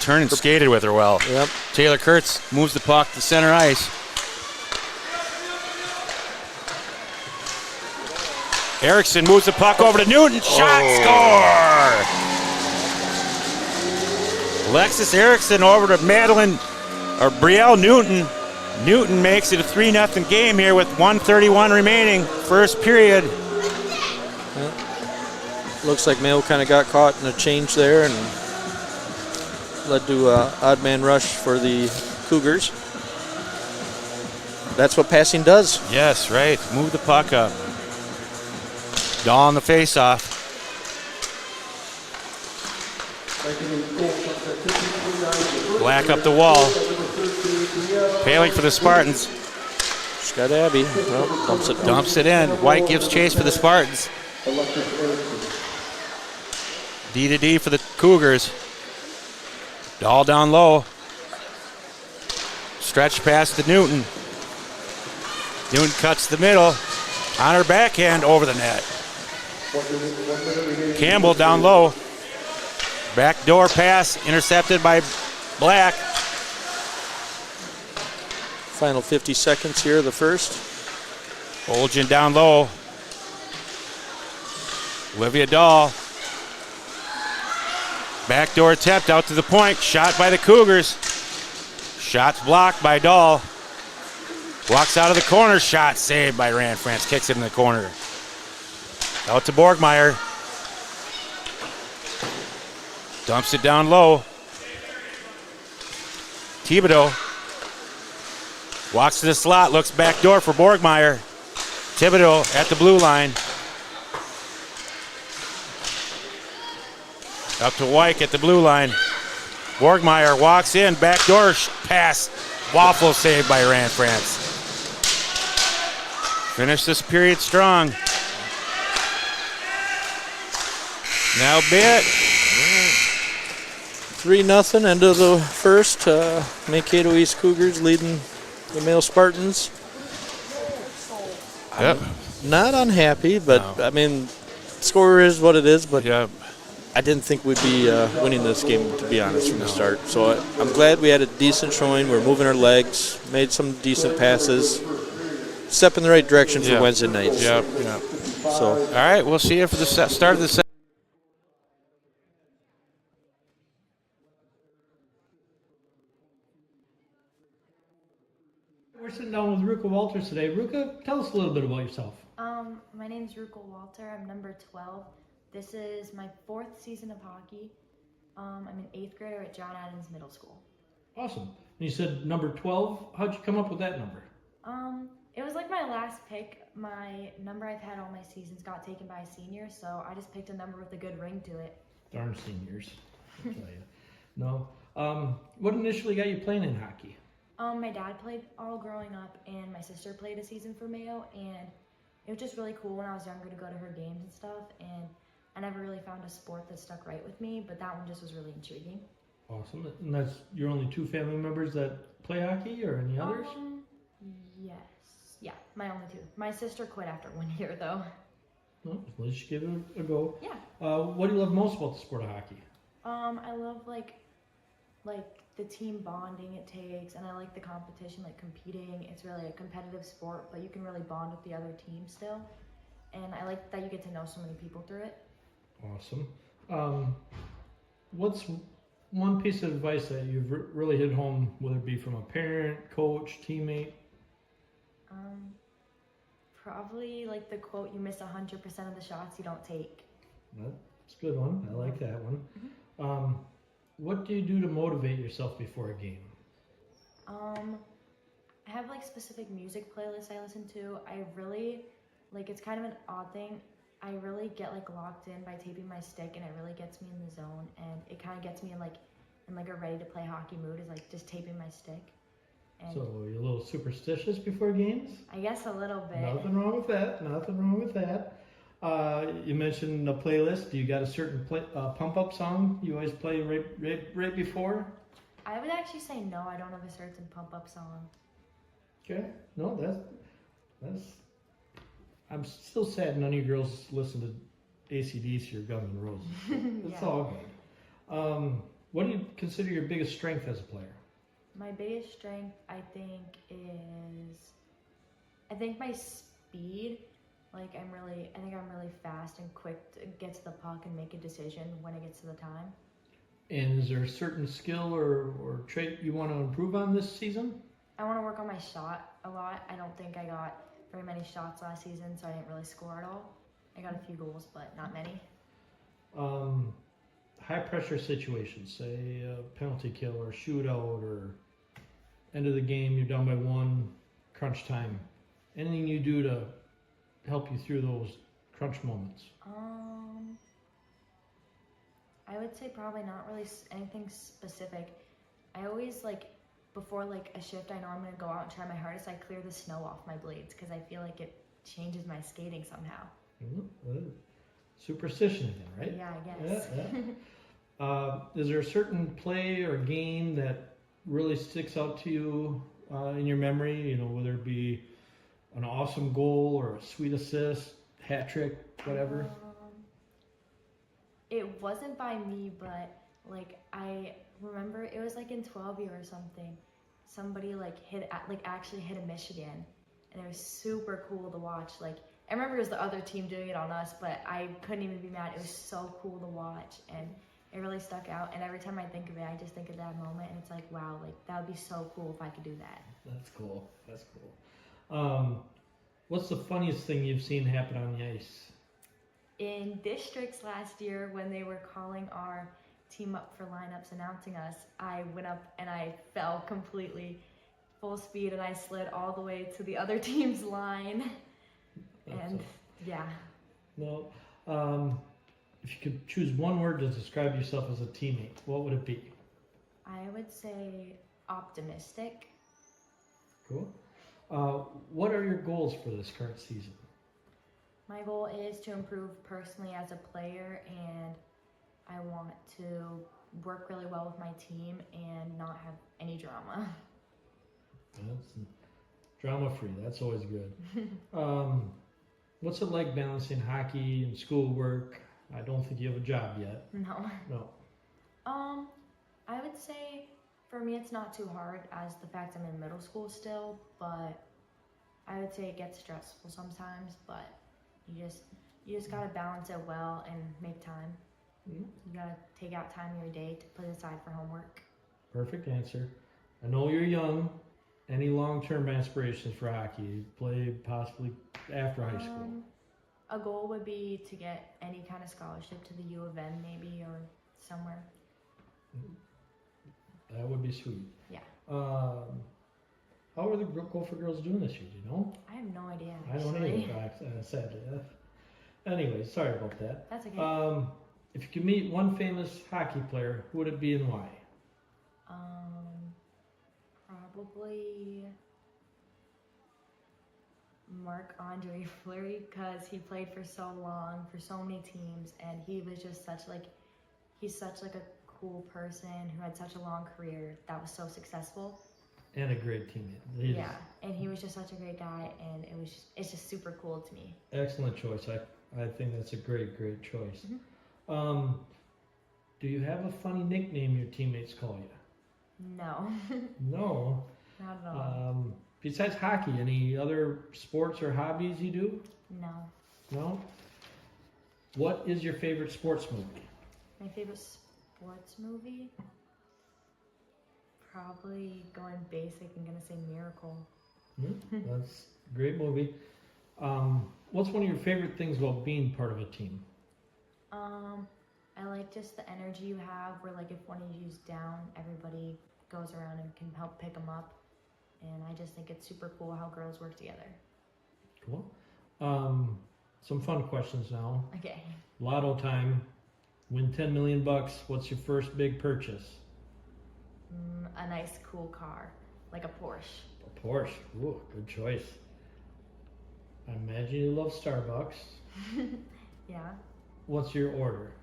Turn and skated with her well. Yep. Taylor Kurtz moves the puck to center ice. Erickson moves the puck over to Newton. Shot, score! Alexis Erickson over to Brielle Newton. Newton makes it a 3-0 game here with 1:31 remaining. First period. Looks like Mayo kind of got caught in a change there and led to an odd man rush for the Cougars. That's what passing does. Yes, right. Move the puck up. Dahl on the face-off. Black up the wall. Paling for the Spartans. She's got Abby. Well, Dumps it in. White gives chase for the Spartans. D to D for the Cougars. Dahl down low. Stretch pass to Newton. Newton cuts the middle. On her backhand over the net. Campbell down low. Backdoor pass intercepted by Black. Final 50 seconds here of the first. Olgin down low. Olivia Dahl. Backdoor attempt out to the point. Shot by the Cougars. Shot's blocked by Dahl. Walks out of the corner. Shot saved by Rand France. Kicks it in the corner. Out to Borgmeyer. Dumps it down low. Thibodeau. Walks to the slot. Looks back door for Borgmeyer. Thibodeau at the blue line. Up to Wyke at the blue line. Borgmeyer walks in. Backdoor pass. Waffle saved by Rand France. Finish this period strong. Now Bit. 3-0 end of the first. Mankato East Cougars leading the Mayo Spartans. Yep. Not unhappy, but No. I mean, score is what it is, but Yep. I didn't think we'd be winning this game, to be honest, from the start. So I'm glad we had a decent showing. We're moving our legs, made some decent passes, step in the right direction for Wednesday nights. Yep. So, All right, we'll see you for the start of the second. We're sitting down with Ruka Walters today. Ruka, tell us a little bit about yourself. My name's Ruka Walter. I'm number 12. This is my 4th season of hockey. I'm an 8th grader at John Adams Middle School. Awesome. And you said number 12. How'd you come up with that number? It was like my last pick. My number I've had all my seasons got taken by a senior, so I just picked a number with a good ring to it. Darn seniors, I'll tell you. No. What initially got you playing in hockey? My dad played all growing up, and my sister played a season for Mayo, and it was just really cool when I was younger to go to her games and stuff, and I never really found a sport that stuck right with me, but that one just was really intriguing. Awesome. And that's your only 2 family members that play hockey, or any others? Yes. Yeah, my only 2. My sister quit after 1 year, though. Well, at least you give it a go. Yeah. What do you love most about the sport of hockey? I love like the team bonding it takes, and I like the competition, like competing. It's really a competitive sport, but you can really bond with the other team still. And I like that you get to know so many people through it. Awesome. What's one piece of advice that you've really hit home, whether it be from a parent, coach, teammate? Probably like the quote, "You miss 100% of the shots you don't take." That's a good one. I like that one. What do you do to motivate yourself before a game? I have like specific music playlists I listen to. I really like, it's kind of an odd thing. I really get like locked in by taping my stick, and it really gets me in the zone, and it kind of gets me in like a ready to play hockey mood, is like just taping my stick. And So you're a little superstitious before games? I guess a little bit. Nothing wrong with that. Nothing wrong with that. You mentioned a playlist. Do you got a certain pump up song you always play right before? I would actually say no. I don't have a certain pump up song. Okay. No, that's. I'm still sad none of you girls listen to AC/DC or Guns N' Roses. It's Yeah. all good. What do you consider your biggest strength as a player? My biggest strength, I think my speed. Like I think I'm really fast and quick to get to the puck and make a decision when it gets to the time. And is there a certain skill or trait you want to improve on this season? I want to work on my shot a lot. I don't think I got very many shots last season, so I didn't really score at all. I got a few goals, but not many. High pressure situations, say a penalty kill or shootout or end of the game, you're down by one, crunch time. Anything you do to help you through those crunch moments? I would say probably not really anything specific. I always before a shift, I know I'm gonna go out and try my hardest. I clear the snow off my blades because I feel like it changes my skating somehow. Superstition again, right? Yeah, I guess. Yeah. Is there a certain play or game that really sticks out to you in your memory? You know, whether it be an awesome goal or a sweet assist, hat trick, whatever. It wasn't by me, but I remember it was in 12U or something. Somebody actually hit a Michigan, and it was super cool to watch. I remember it was the other team doing it on us, but I couldn't even be mad. It was so cool to watch, and it really stuck out. And every time I think of it, I just think of that moment, and it's wow, that would be so cool if I could do that. That's cool. That's cool. What's the funniest thing you've seen happen on the ice? In districts last year, when they were calling our team up for lineups, announcing us, I went up and I fell completely full speed, and I slid all the way to the other team's line. Yeah. No. If you could choose one word to describe yourself as a teammate, what would it be? I would say optimistic. Cool. What are your goals for this current season? My goal is to improve personally as a player, and I want to work really well with my team and not have any drama. That's drama-free. That's always good. What's it like balancing hockey and schoolwork? I don't think you have a job yet. No. No. I would say for me it's not too hard, as the fact I'm in middle school still, but I would say it gets stressful sometimes, but you just gotta balance it well and make time. Mm-hmm. You gotta take out time in your day to put aside for homework. Perfect answer. I know you're young. Any long-term aspirations for hockey? Play possibly after high school? A goal would be to get any kind of scholarship to the U of M maybe, or somewhere. That would be sweet. Yeah. How are the Gopher girls doing this year? Do you know? I have no idea, I don't actually. either, sadly. Anyway, sorry about that. That's okay. If you could meet one famous hockey player, who would it be and why? Probably Marc-Andre Fleury, because he played for so long, for so many teams, and he was just he's such a cool person who had such a long career that was so successful. And a great teammate. Yeah, and he was just such a great guy, and it's just super cool to me. Excellent choice. I think that's a great choice. Mm-hmm. Do you have a funny nickname your teammates call you? No. No. Not at all. Besides hockey, any other sports or hobbies you do? No. No? What is your favorite sports movie? My favorite sports movie? Probably going basic and gonna say Miracle. That's a great movie. What's one of your favorite things about being part of a team? I like just the energy you have where like if one of you's down, everybody goes around and can help pick them up. And I just think it's super cool how girls work together. Cool. Some fun questions now. Okay. Lotto time. Win 10 million bucks. What's your first big purchase? A nice cool car, like a Porsche. A Porsche. Ooh, good choice. I imagine you love Starbucks. Yeah. What's your order?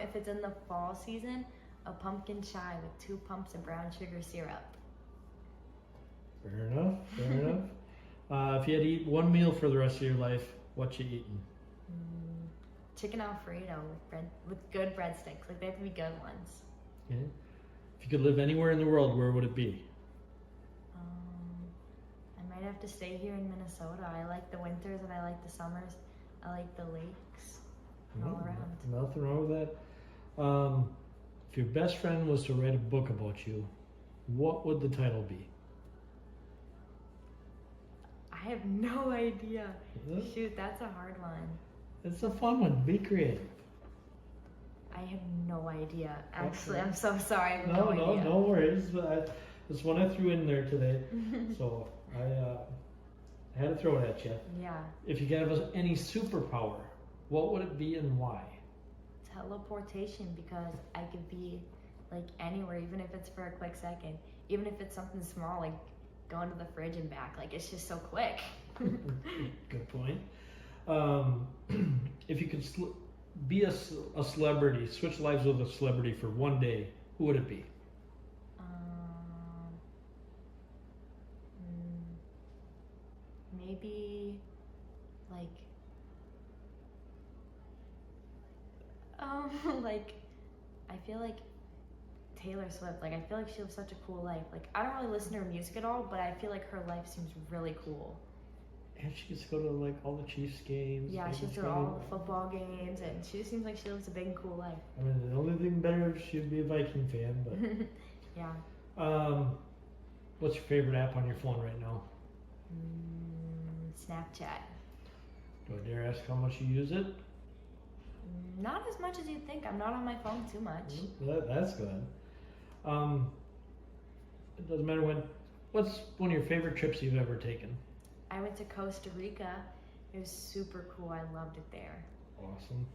If it's in the fall season, a pumpkin chai with 2 pumps of brown sugar syrup. Fair enough. Fair enough. If you had to eat one meal for the rest of your life, what you eating? Chicken Alfredo with good breadsticks. Like they have to be good ones. Okay. If you could live anywhere in the world, where would it be? I might have to stay here in Minnesota. I like the winters and I like the summers. I like the lakes all around. Nothing wrong with that. If your best friend was to write a book about you, what would the title be? I have no idea. Shoot, that's a hard one. It's a fun one. Be creative. I have no idea. Actually, I'm so sorry. I have No, no idea. no worries. But this one I threw in there today, so I had to throw it at you. Yeah. If you could have any superpower, what would it be and why? Teleportation, because I could be like anywhere, even if it's for a quick second. Even if it's something small, like going to the fridge and back. Like it's just so quick. Good point. If you could be a celebrity, switch lives with a celebrity for one day, who would it be? Maybe like like I feel like Taylor Swift. Like I feel like she lives such a cool life. Like I don't really listen to her music at all, but I feel like her life seems really cool. And she gets to go to like all the Chiefs games. Yeah, she gets to all the football games, and she just seems like she lives a big and cool life. I mean, the only thing better if she'd be a Viking fan, but Yeah. what's your favorite app on your phone right now? Snapchat. Do I dare ask how much you use it? Not as much as you'd think. I'm not on my phone too much. That's good. It doesn't matter when. What's one of your favorite trips you've ever taken? I went to Costa Rica. It was super cool. I loved it there. Awesome.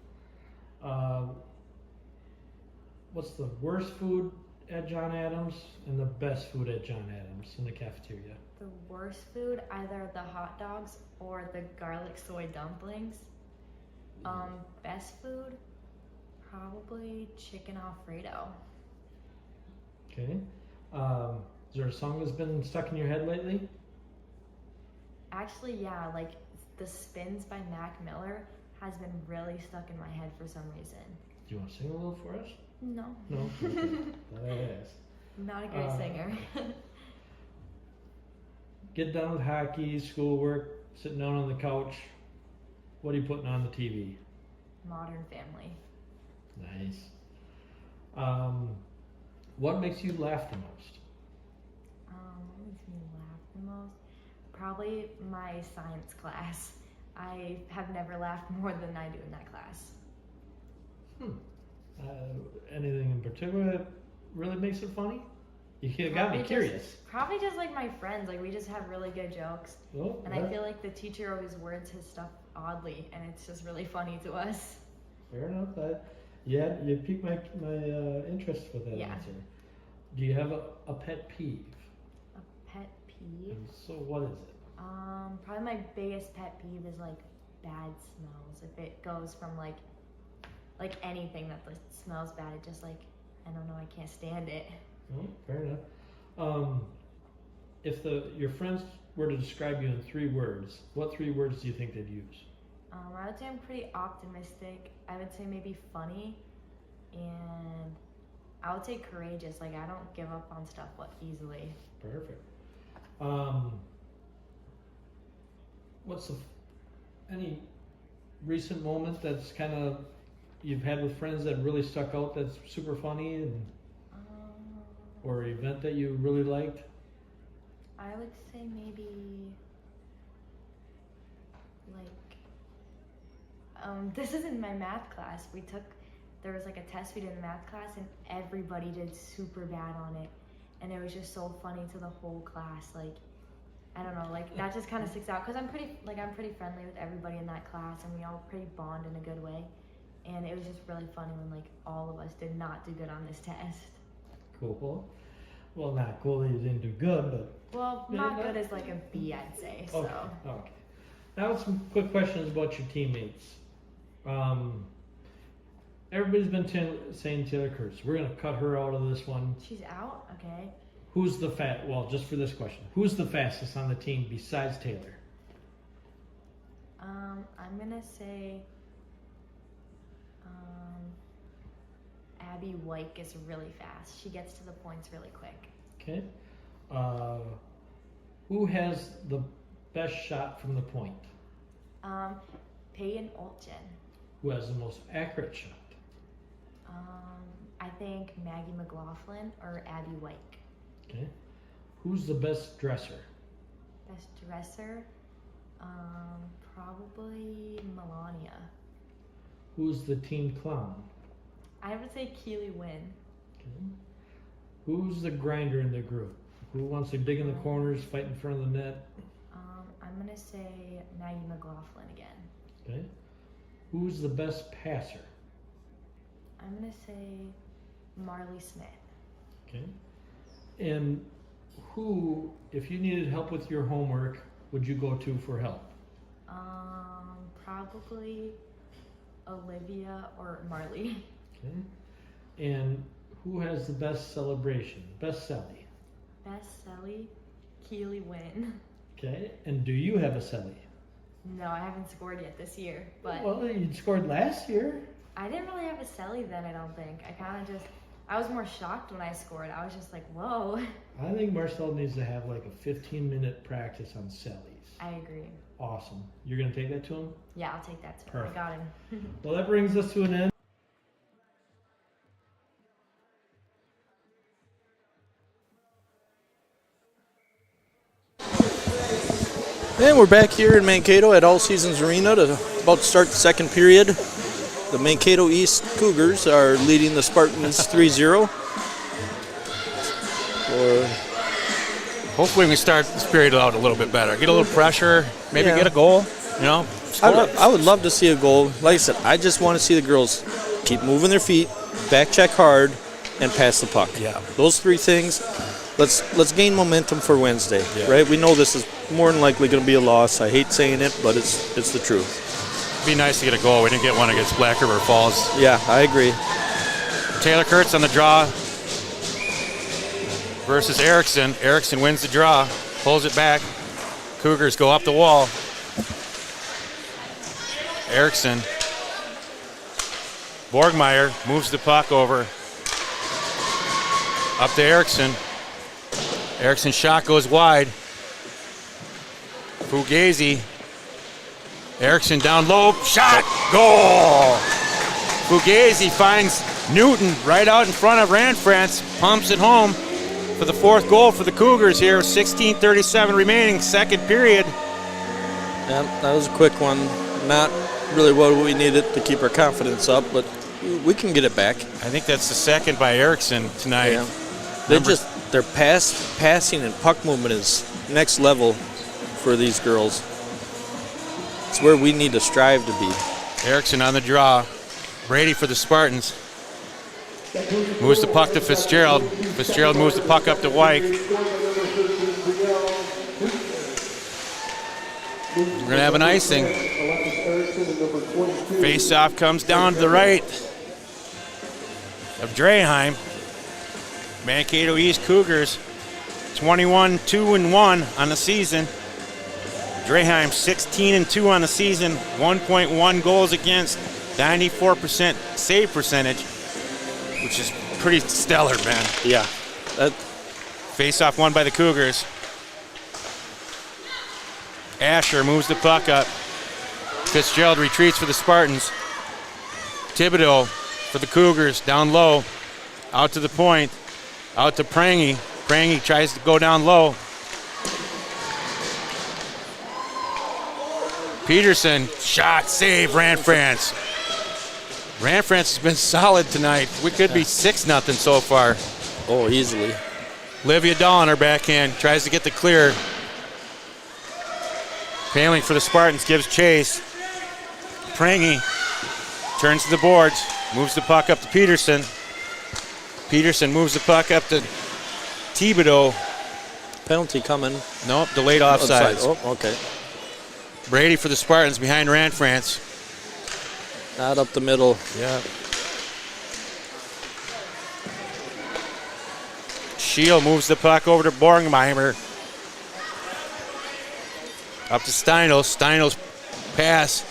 What's the worst food at John Adams and the best food at John Adams in the cafeteria? The worst food, either the hot dogs or the garlic soy dumplings. Best food, probably chicken Alfredo. Okay. Is there a song that's been stuck in your head lately? Actually, yeah, like The Spins by Mac Miller has been really stuck in my head for some reason. Do you want to sing a little for us? No. No? Okay. Thought I'd ask. Not a great singer. Get done with hockey, schoolwork, sitting down on the couch. What are you putting on the TV? Modern Family. Nice. What makes you laugh the most? What makes me laugh the most? Probably my science class. I have never laughed more than I do in that class. Anything in particular that really makes it funny? You got me curious. Probably just like my friends. Like we just have really good jokes. Well, And I feel like the teacher always words his stuff oddly, and it's just really funny to us. fair enough. You piqued my interest with that Yeah. answer. Do you have a pet peeve? A pet peeve? And so what is it? Probably my biggest pet peeve is like bad smells. If it goes from like anything that smells bad, it just like, I don't know, I can't stand it. Oh, fair enough. If your friends were to describe you in 3 words, what 3 words do you think they'd use? I would say I'm pretty optimistic. I would say maybe funny, and I would say courageous. Like I don't give up on stuff easily. Perfect. What's any recent moment that's kind of you've had with friends that really stuck out that's super funny? And or event that you really liked? I would say maybe this is in my math class. There was like a test we did in math class, and everybody did super bad on it, and it was just so funny to the whole class. Like, I don't know, like that just kind of sticks out because I'm pretty friendly with everybody in that class, and we all pretty bond in a good way. And it was just really funny when like all of us did not do good on this test. Cool. Well, not cool that you didn't do good, but Well, not good is like a B, I'd say. So. Okay. Now some quick questions about your teammates. Everybody's been saying Taylor Kurtz. We're gonna cut her out of this one. She's out. Okay. Who's the well, just for this question, who's the fastest on the team besides Taylor? I'm gonna say Abby White is really fast. She gets to the points really quick. Okay. Who has the best shot from the point? Peyton Olchen. Who has the most accurate shot? I think Maggie McLaughlin or Abby White. Okay. Who's the best dresser? Best dresser? Probably Melania. Who's the team clown? I would say Keely Wynn. Okay. Who's the grinder in the group? Who wants to dig in the corners, fight in front of the net? I'm gonna say Maggie McLaughlin again. Okay. Who's the best passer? I'm gonna say Marley Smith. Okay. And who, if you needed help with your homework, would you go to for help? Probably Olivia or Marley. Okay. And who has the best celebration? Best celly? Best Selly, Keely Wynn. Okay. And do you have a celly? No, I haven't scored yet this year, but Well, you scored last year. I didn't really have a Selly then, I don't think. I was more shocked when I scored. I was just like, whoa. I think Marcel needs to have like a 15-minute practice on cellies. I agree. Awesome. You're going to take that to him? Yeah, I'll take that. Perfect. I got him. Well, that brings us to an end. And we're back here in Mankato at All Seasons Arena about to start the second period. The Mankato East Cougars are leading the Spartans 3-0. Hopefully we start this period out a little bit better. Get a little pressure, maybe get a goal, I would love to see a goal. Like I said, I just want to see the girls keep moving their feet, back check hard, and pass the puck. Yeah. Those three things. Let's gain momentum for Wednesday, right? We know this is more than likely going to be a loss. I hate saying it, but it's the truth. It'd be nice to get a goal. We didn't get one against Black River Falls. Yeah, I agree. Taylor Kurtz on the draw versus Erickson. Erickson wins the draw, pulls it back. Cougars go up the wall. Erickson. Borgmeyer moves the puck over. Up to Erickson. Erickson's shot goes wide. Fugazi. Erickson down low. Shot. Goal. Fugazi finds Newton right out in front of Ranfrance. Pumps it home for the fourth goal for the Cougars here. 16:37 remaining, second period. Yeah, that was a quick one. Not really what we needed to keep our confidence up, but we can get it back. I think that's the second by Erickson tonight. Yeah. Their passing and puck movement is next level for these girls. It's where we need to strive to be. Erickson on the draw. Brady for the Spartans. Moves the puck to Fitzgerald. Fitzgerald moves the puck up to White. We're going to have an icing. Face-off comes down to the right of Draheim. Mankato East Cougars 21-2-1 on the season. Draheim 16-2 on the season, 1.1 goals against, 94% save percentage, which is pretty stellar, man. Yeah. Face-off won by the Cougars. Asher moves the puck up. Fitzgerald retreats for the Spartans. Thibodeau for the Cougars, down low, out to the point. Out to Prangy. Prangy tries to go down low. Peterson, shot, save, Ranfranz. Ranfranz has been solid tonight. We could be 6-0 so far. Oh, easily. Olivia Dahl on her backhand, tries to get the clear. Paling for the Spartans, gives chase. Prangy turns to the boards, moves the puck up to Peterson. Peterson moves the puck up to Thibodeau. Penalty coming. Nope, delayed offsides. Oh, okay. Brady for the Spartans behind Ranfranz. Not up the middle. Yeah. Shield moves the puck over to Borgenheimer. Up to Steindl. Steindl's pass.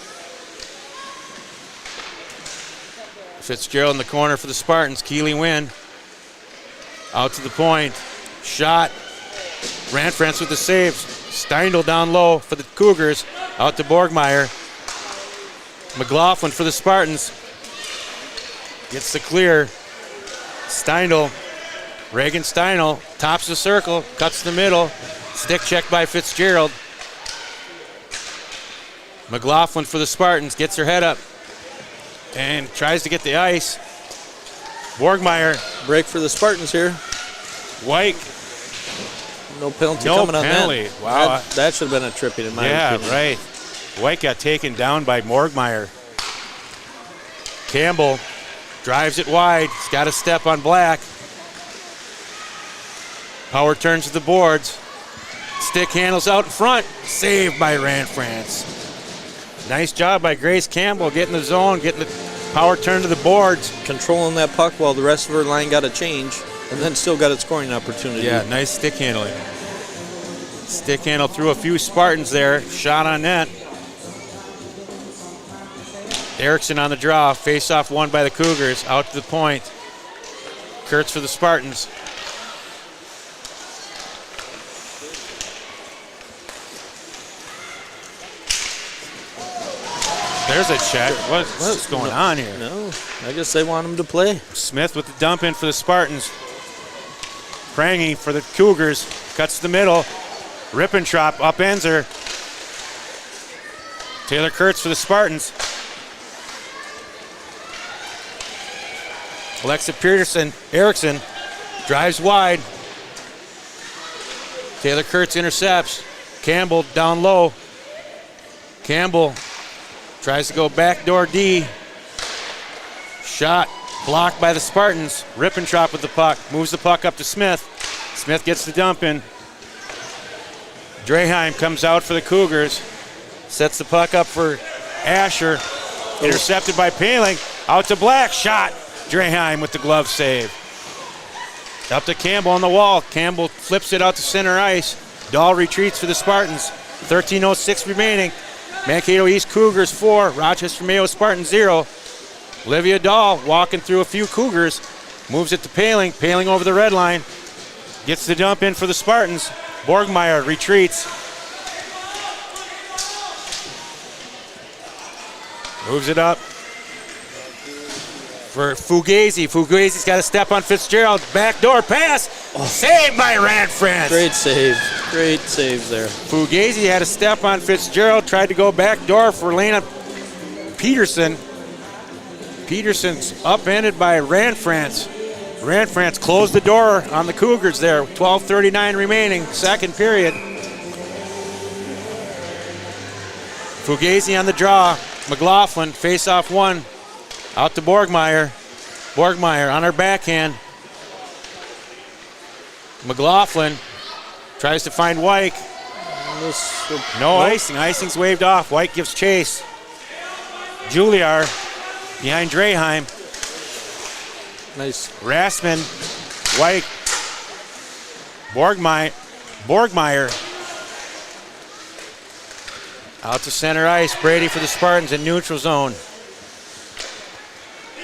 Fitzgerald in the corner for the Spartans. Keeley win. Out to the point. Shot. Ranfranz with the save. Steindl down low for the Cougars. Out to Borgmeyer. McLaughlin for the Spartans. Gets the clear. Steindl. Reagan Steindl tops the circle. Cuts the middle. Stick check by Fitzgerald. McLaughlin for the Spartans. Gets her head up. And tries to get the ice. Borgmeyer. Break for the Spartans here. White. No penalty No coming penalty. on that. Wow. That should have been a tripping in my Yeah, opinion. right. White got taken down by Borgmeyer. Campbell drives it wide. He's got a step on Black. Power turns to the boards. Stick handles out in front. Saved by Ranfranz. Nice job by Grace Campbell getting the zone, getting the power turn to the boards. Controlling that puck while the rest of her line got a change, and then still got a scoring opportunity. Yeah, nice stick handling. Stick handle through a few Spartans there. Shot on net. Erickson on the draw. Face-off won by the Cougars. Out to the point. Kurtz for the Spartans. There's a check. What's going on here? No, I guess they want him to play. Smith with the dump in for the Spartans. Prangy for the Cougars. Cuts the middle. Rippentrop upends her. Taylor Kurtz for the Spartans. Alexa Peterson, Erickson drives wide. Taylor Kurtz intercepts. Campbell down low. Campbell tries to go backdoor D. Shot blocked by the Spartans. Rippentrop with the puck. Moves the puck up to Smith. Smith gets the dump in. Draheim comes out for the Cougars. Sets the puck up for Asher. Intercepted by Paling. Out to Black. Shot. Draheim with the glove save. Up to Campbell on the wall. Campbell flips it out to center ice. Dahl retreats for the Spartans. 13:06 remaining. Mankato East Cougars 4. Rochester Mayo Spartans 0. Olivia Dahl walking through a few Cougars. Moves it to Paling. Paling over the red line. Gets the dump in for the Spartans. Borgmeyer retreats. Moves it up for Fugazi. Fugazi's got a step on Fitzgerald. Backdoor pass. Saved by Ranfranz. Great save. Great save there. Fugazi had a step on Fitzgerald. Tried to go backdoor for Lena Peterson. Peterson's upended by Ranfranz. Ranfranz closed the door on the Cougars there. 12:39 remaining, second period. Fugazi on the draw. McLaughlin, face-off one. Out to Borgmeyer. Borgmeyer on her backhand. McLaughlin tries to find White. No icing. Icing's waved off. White gives chase. Juliar behind Draheim. Nice. Rassman, White, Borgmeyer. Out to center ice. Brady for the Spartans in neutral zone.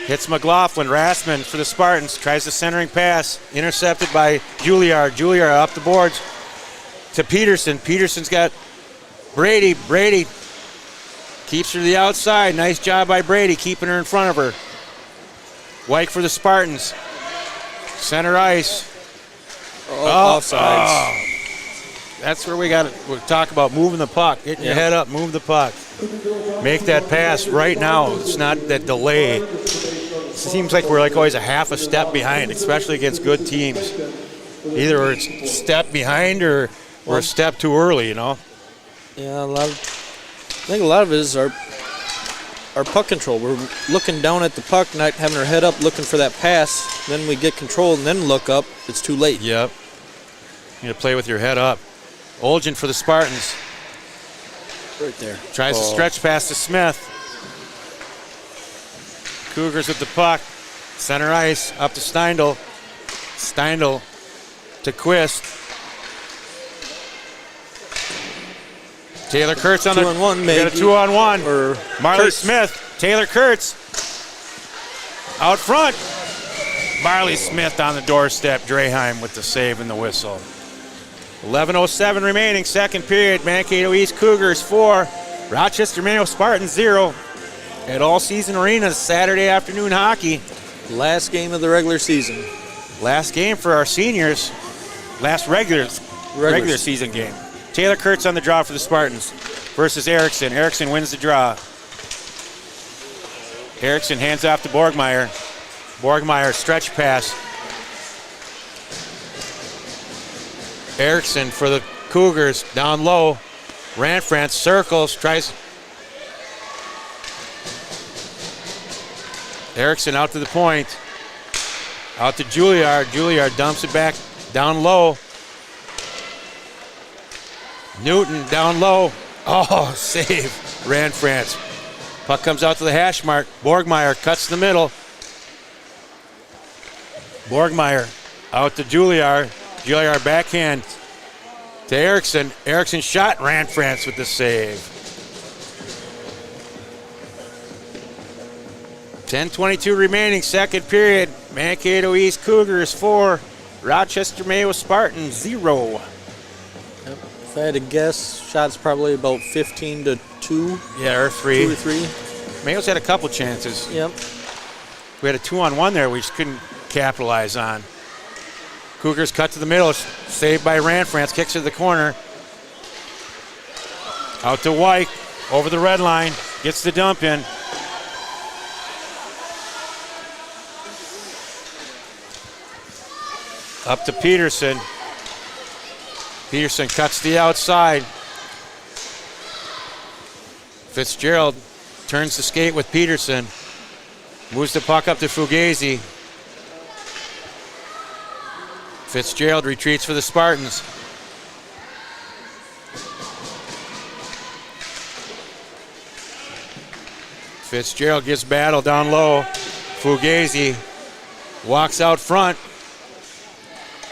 Hits McLaughlin. Rassman for the Spartans. Tries the centering pass. Intercepted by Juliar. Juliar up the boards to Peterson. Peterson's got Brady. Brady keeps her to the outside. Nice job by Brady keeping her in front of her. White for the Spartans. Center ice. Offsides. That's where we got to talk about moving the puck. Getting your head up, move the puck. Make that pass right now. It's not that delay. It seems like we're like always a half a step behind, especially against good teams. Either it's a step behind or we're a step too early, you know? Yeah, I think a lot of it is our puck control. We're looking down at the puck, not having our head up, looking for that pass. Then we get control and then look up. It's too late. Yep. You got to play with your head up. Olgin for the Spartans. Right there. Tries to stretch past to Smith. Cougars with the puck. Center ice, up to Steindl. Steindl to Quist. Taylor Kurtz on 2-on-1, we got a 2-on-1. Or Marley Kurtz. Smith, Taylor Kurtz. Out front. Marley Smith on the doorstep. Draheim with the save and the whistle. 11:07 remaining, second period. Mankato East Cougars 4, Rochester Mayo Spartans 0. At All Season Arena, Saturday afternoon hockey. Last game of the regular season. Last game for our seniors. Last regular season game. Taylor Kurtz on the draw for the Spartans versus Erickson. Erickson wins the draw. Erickson hands off to Borgmeyer. Borgmeyer stretch pass. Erickson for the Cougars down low. Ranfrance circles, tries. Erickson out to the point. Out to Juilliard. Juilliard dumps it back down low. Newton down low. Oh, save. Ranfrance. Puck comes out to the hash mark. Borgmeyer cuts the middle. Borgmeyer out to Juilliard. Juilliard backhand to Erickson. Erickson shot. Ranfrance with the save. 10:22 remaining, second period. Mankato East Cougars 4, Rochester Mayo Spartans 0. If I had to guess, shots probably about 15-2. Yeah, or 3. 2 or 3. Mayo's had a couple chances. Yep. We had a 2-on-1 there we just couldn't capitalize on. Cougars cut to the middle, saved by Ranfrance, kicks to the corner. Out to White, over the red line, gets the dump in. Up to Peterson. Peterson cuts the outside. Fitzgerald turns the skate with Peterson. Moves the puck up to Fugazi. Fitzgerald retreats for the Spartans. Fitzgerald gives battle down low. Fugazi walks out front.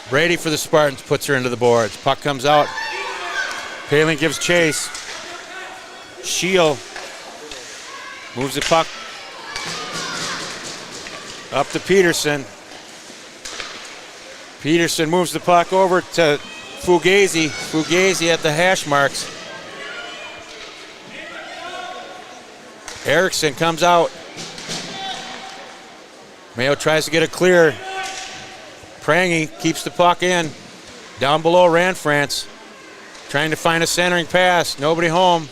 Brady for the Spartans puts her into the boards. Puck comes out. Palin gives chase. Shield moves the puck up to Peterson. Peterson moves the puck over to Fugazi. Fugazi at the hash marks. Erickson comes out. Mayo tries to get a clear. Prangy keeps the puck in. Down below Ranfrance. Trying to find a centering pass. Nobody home.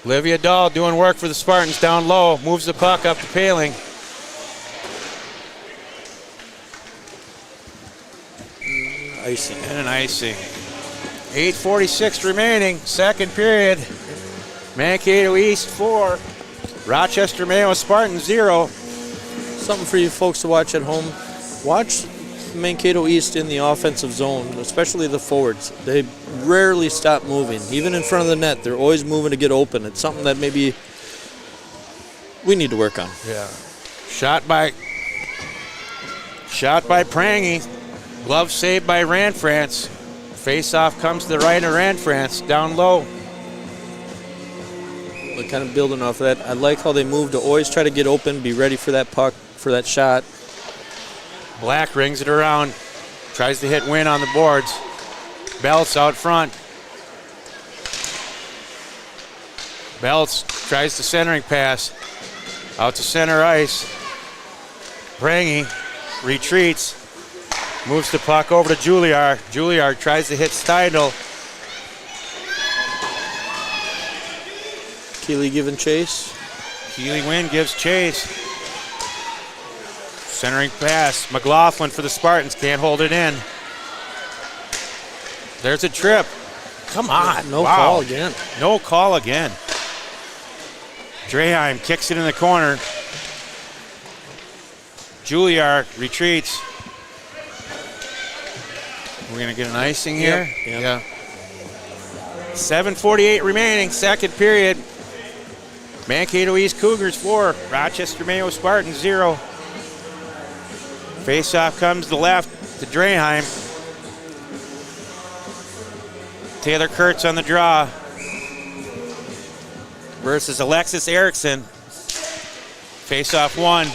Olivia Dahl doing work for the Spartans down low. Moves the puck up to Paling. Icing. And an icing. 8:46 remaining, second period. Mankato East 4, Rochester Mayo Spartans 0. Something for you folks to watch at home. Watch Mankato East in the offensive zone, especially the forwards. They rarely stop moving. Even in front of the net, they're always moving to get open. It's something that maybe we need to work on. Yeah. Shot by Prangy. Glove saved by Ranfrance. Face-off comes to the right of Ranfrance, down low. But kind of building off of that, I like how they move to always try to get open, be ready for that puck, for that shot. Black rings it around, tries to hit Wynn on the boards. Belts out front. Belts tries the centering pass. Out to center ice. Prangy retreats. Moves the puck over to Juilliard. Juilliard tries to hit Steindl. Keeley giving chase. Keeley Wynn gives chase. Centering pass. McLaughlin for the Spartans. Can't hold it in. There's a trip. Come on. No Wow. call again. No call again. Draheim kicks it in the corner. Juilliard retreats. We're going to get an icing here. Yep. Yeah. 7:48 remaining, second period. Mankato East Cougars 4, Rochester Mayo Spartans 0. Face-off comes to the left to Draheim. Taylor Kurtz on the draw versus Alexis Erickson. Face-off 1.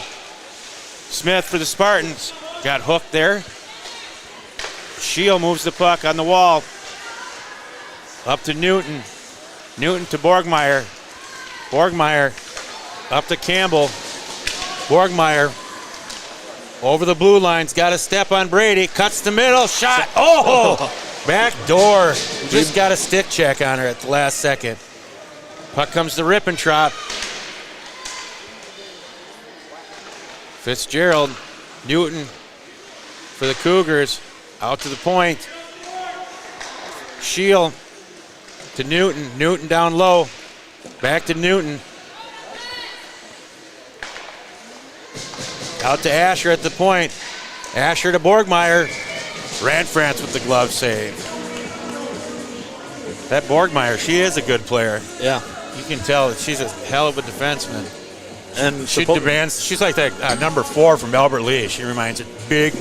Smith for the Spartans. Got hooked there. Shield moves the puck on the wall. Up to Newton. Newton to Borgmeyer. Borgmeyer up to Campbell. Borgmeyer over the blue line's got a step on Brady. Cuts the middle. Shot. Oh! Back door. Just got a stick check on her at the last second. Puck comes to Rippentrop. Fitzgerald. Newton for the Cougars. Out to the point. Shield to Newton. Newton down low. Back to Newton. Out to Asher at the point. Asher to Borgmeyer. Ranfrance with the glove save. That Borgmeyer, she is a good player. Yeah. You can tell that she's a hell of a defenseman. And She demands. She's like that number 4 from Albert Lee. She reminds it. Big,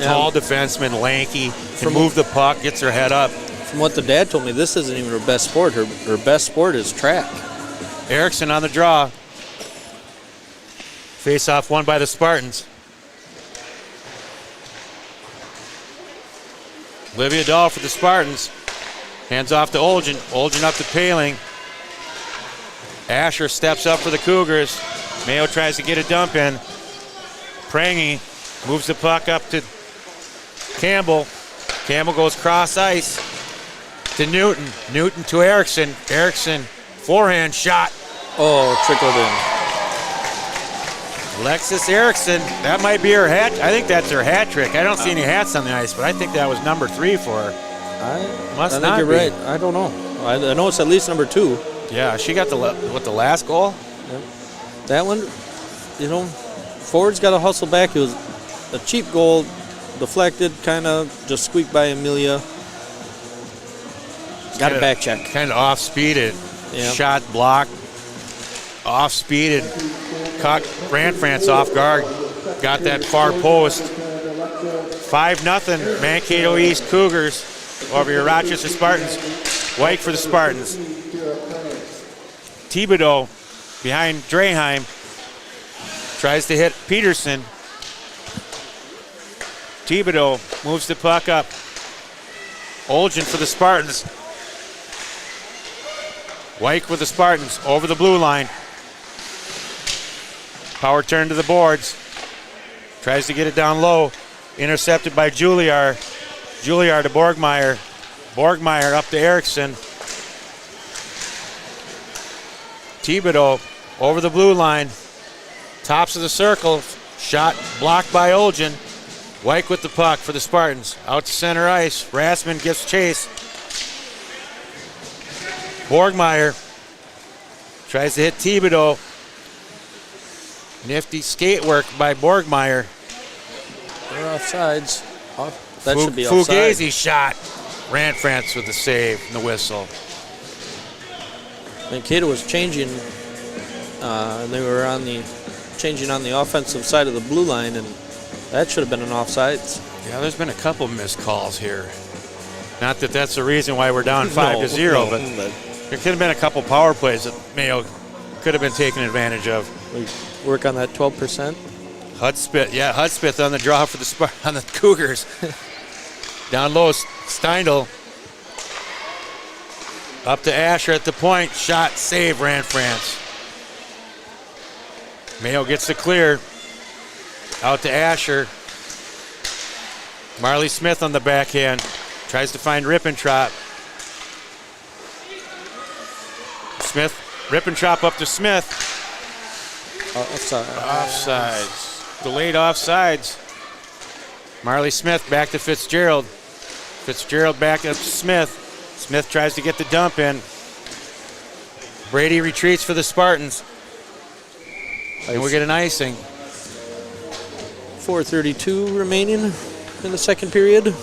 tall defenseman, lanky, can move the puck, gets her head up. from what the dad told me, this isn't even her best sport. Her best sport is track. Erickson on the draw. Face-off won by the Spartans. Olivia Dahl for the Spartans. Hands off to Olgin. Olgin up to Paling. Asher steps up for the Cougars. Mayo tries to get a dump in. Prangy moves the puck up to Campbell. Campbell goes cross ice to Newton. Newton to Erickson. Erickson forehand shot. Oh, trickled in. Alexis Erickson, that might be her hat. I think that's her hat trick. I don't see any hats on the ice, but I think that was number 3 for her. I think you're right. I don't know. I know it's at least number 2. Yeah, she got the last goal? Yep. That one, forward's got to hustle back. It was a cheap goal, deflected, kind of just squeaked by Amelia. Got a back check. Kind of off-speeded. Yeah. Shot blocked. Off-speeded. Caught Ranfrance off guard. Got that far post. 5-0 Mankato East Cougars over your Rochester Spartans. White for the Spartans. Thibodeau behind Draheim. Tries to hit Peterson. Thibodeau moves the puck up. Olgin for the Spartans. White with the Spartans over the blue line. Power turn to the boards. Tries to get it down low. Intercepted by Juilliard. Juilliard to Borgmeyer. Borgmeyer up to Erickson. Thibodeau over the blue line. Tops of the circle. Shot blocked by Olgin. White with the puck for the Spartans. Out to center ice. Rassman gives chase. Borgmeyer tries to hit Thibodeau. Nifty skate work by Borgmeyer. They're offsides. That should be offside. Fugazi shot. Ranfrance with the save and the whistle. Mankato was changing, and they were changing on the offensive side of the blue line, and that should have been an offsides. Yeah, there's been a couple missed calls here. Not that that's the reason why we're down 5-0, but there could have been a couple power plays that Mayo could have been taken advantage of. We work on that 12%. Hudspeth on the draw for the Cougars. Down low, Steindl. Up to Asher at the point. Shot, save, Ranfrance. Mayo gets the clear. Out to Asher. Marley Smith on the backhand. Tries to find Rippentrop. Smith, Rippentrop up to Smith. Offsides. Delayed offsides. Marley Smith back to Fitzgerald. Fitzgerald back up to Smith. Smith tries to get the dump in. Brady retreats for the Spartans. And we get an icing. 4:32 remaining in the second period.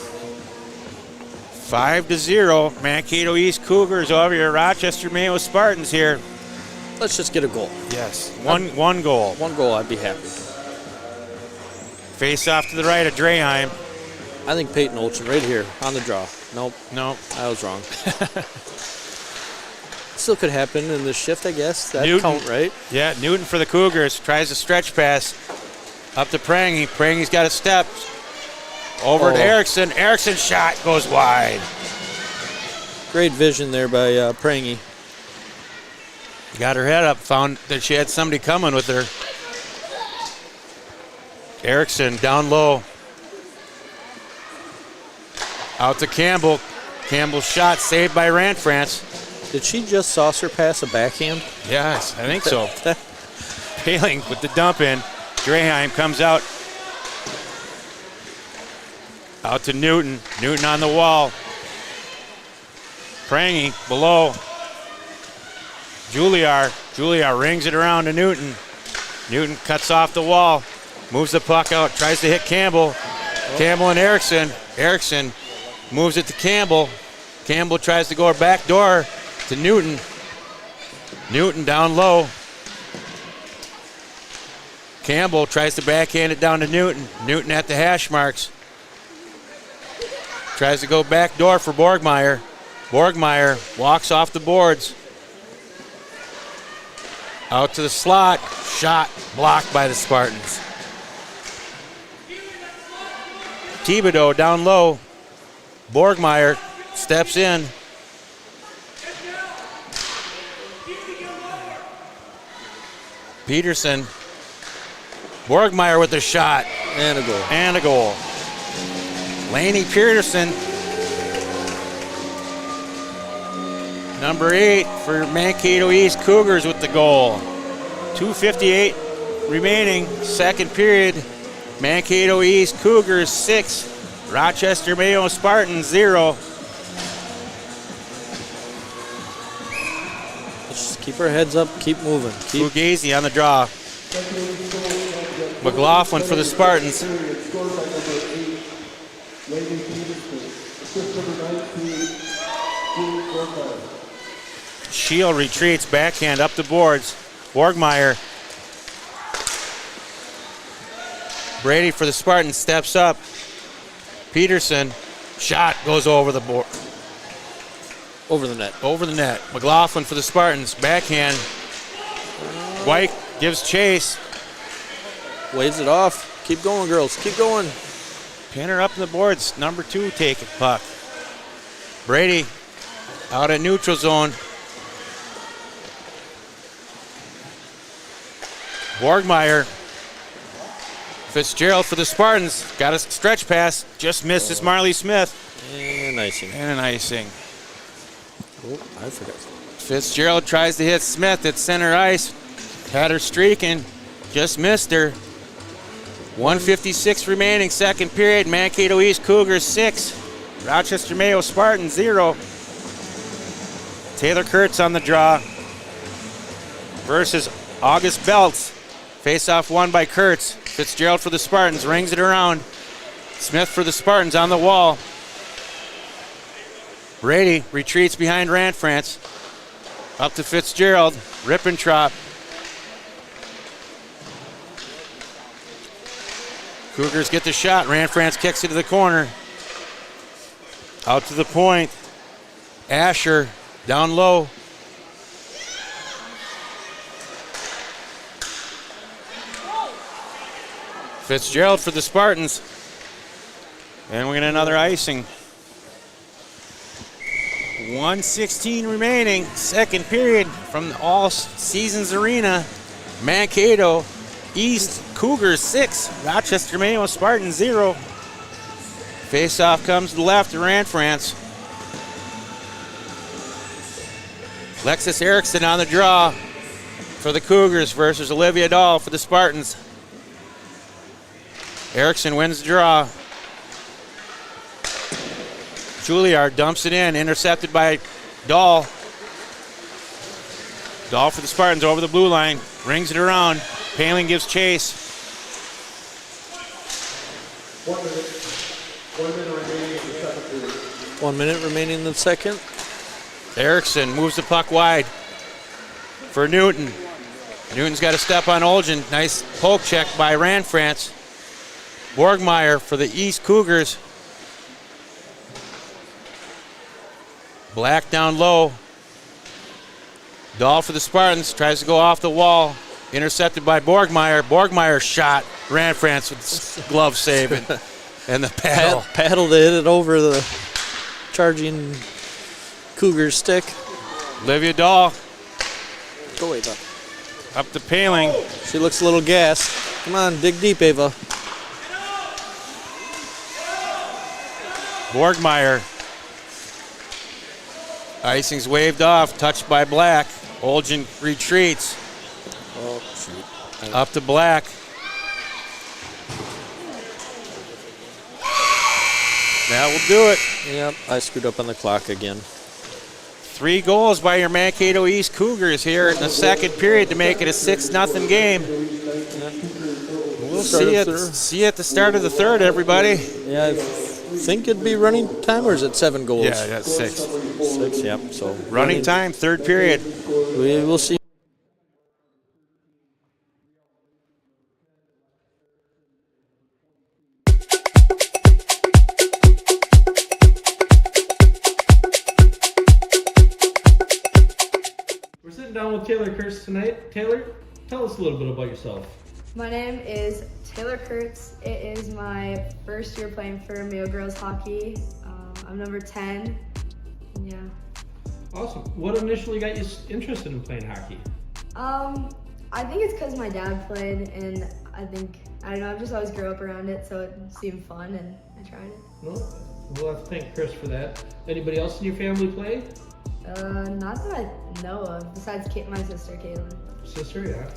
5-0. Mankato East Cougars over your Rochester Mayo Spartans here. Let's just get a goal. Yes, one goal. One goal, I'd be happy. Face off to the right of Draheim. I think Peyton Olsen right here on the draw. Nope, I was wrong. Still could happen in this shift, I guess. That count, right? Yeah, Newton for the Cougars. Tries a stretch pass up to Prangy. Prangy's got a step. Over to Erickson. Erickson's shot goes wide. Great vision there by Prangy. Got her head up, found that she had somebody coming with her. Erickson down low. Out to Campbell. Campbell's shot saved by Ranfrance. Did she just saucer pass a backhand? Yes, I think so. Paling with the dump in. Draheim comes out. Out to Newton. Newton on the wall. Prangy below. Juilliard. Juilliard rings it around to Newton. Newton cuts off the wall. Moves the puck out. Tries to hit Campbell. Campbell and Erickson. Erickson moves it to Campbell. Campbell tries to go back door to Newton. Newton down low. Campbell tries to backhand it down to Newton. Newton at the hash marks. Tries to go back door for Borgmeyer. Borgmeyer walks off the boards. Out to the slot. Shot blocked by the Spartans. Thibodeau down low. Borgmeyer steps in. Peterson. Borgmeyer with a shot. And a goal. And a goal. Laney Peterson. Number 8 for Mankato East Cougars with the goal. 2:58 remaining, second period. Mankato East Cougars 6, Rochester Mayo Spartans 0. Let's just keep our heads up, keep moving. Fugazi on the draw. McLaughlin for the Spartans. Shield retreats, backhand up the boards. Borgmeyer. Brady for the Spartans steps up. Peterson. Shot goes over the board. Over the net. Over the net. McLaughlin for the Spartans. Backhand. White gives chase. Waves it off. Keep going, girls. Keep going. Pin her up in the boards. Number 2 taking puck. Brady out at neutral zone. Borgmeyer. Fitzgerald for the Spartans. Got a stretch pass. Just misses Marley Smith. And icing. And an icing. Oh, I forgot. Fitzgerald tries to hit Smith at center ice. Had her streaking. Just missed her. 1:56 remaining, second period. Mankato East Cougars 6. Rochester Mayo Spartans 0. Taylor Kurtz on the draw versus August Belts. Face-off won by Kurtz. Fitzgerald for the Spartans, rings it around. Smith for the Spartans on the wall. Brady retreats behind Ranfrance. Up to Fitzgerald. Rippentrop. Cougars get the shot. Ranfrance kicks it to the corner. Out to the point. Asher down low. Fitzgerald for the Spartans. And we get another icing. 1:16 remaining, second period from the All Seasons Arena. Mankato East Cougars 6, Rochester Mayo Spartans 0. Face-off comes to the left to Rand France. Lexus Erickson on the draw for the Cougars versus Olivia Dahl for the Spartans. Erickson wins the draw. Juilliard dumps it in, intercepted by Dahl. Dahl for the Spartans over the blue line, rings it around. Paling gives chase. 1 minute. 1 minute remaining in the second period. 1 minute remaining in the second. Erickson moves the puck wide for Newton. Newton's got a step on Olgin. Nice poke check by Rand France. Borgmeyer for the East Cougars. Black down low. Dahl for the Spartans, tries to go off the wall. Intercepted by Borgmeyer. Borgmeyer shot. Rand France with glove save and the paddle. Paddle to hit it over the charging Cougar stick. Olivia Dahl Go, Ava. up to Paling. She looks a little gassed. Come on, dig deep, Ava. Borgmeyer. Icing's waved off, touched by Black. Olgin retreats. Oh, shoot. Up to Black. That will do it. Yep, I screwed up on the clock again. 3 goals by your Mankato East Cougars here in the second period to make it a 6-0 game. We'll see you at the start of the third, everybody. Yeah, I think it'd be running time, or is it 7 goals? Yeah, that's 6. 6, yep. So Running time, third period. We will see. We're sitting down with Taylor Kurtz tonight. Taylor, tell us a little bit about yourself. My name is Taylor Kurtz. It is my first year playing for Mayo girls hockey. I'm number 10. Yeah. Awesome. What initially got you interested in playing hockey? I think it's because my dad played, and I don't know, I've just always grew up around it, so it seemed fun, and I tried it. No? We'll have to thank Chris for that. Anybody else in your family play? Not that I know of, besides my sister, Caitlin. Sister, yeah.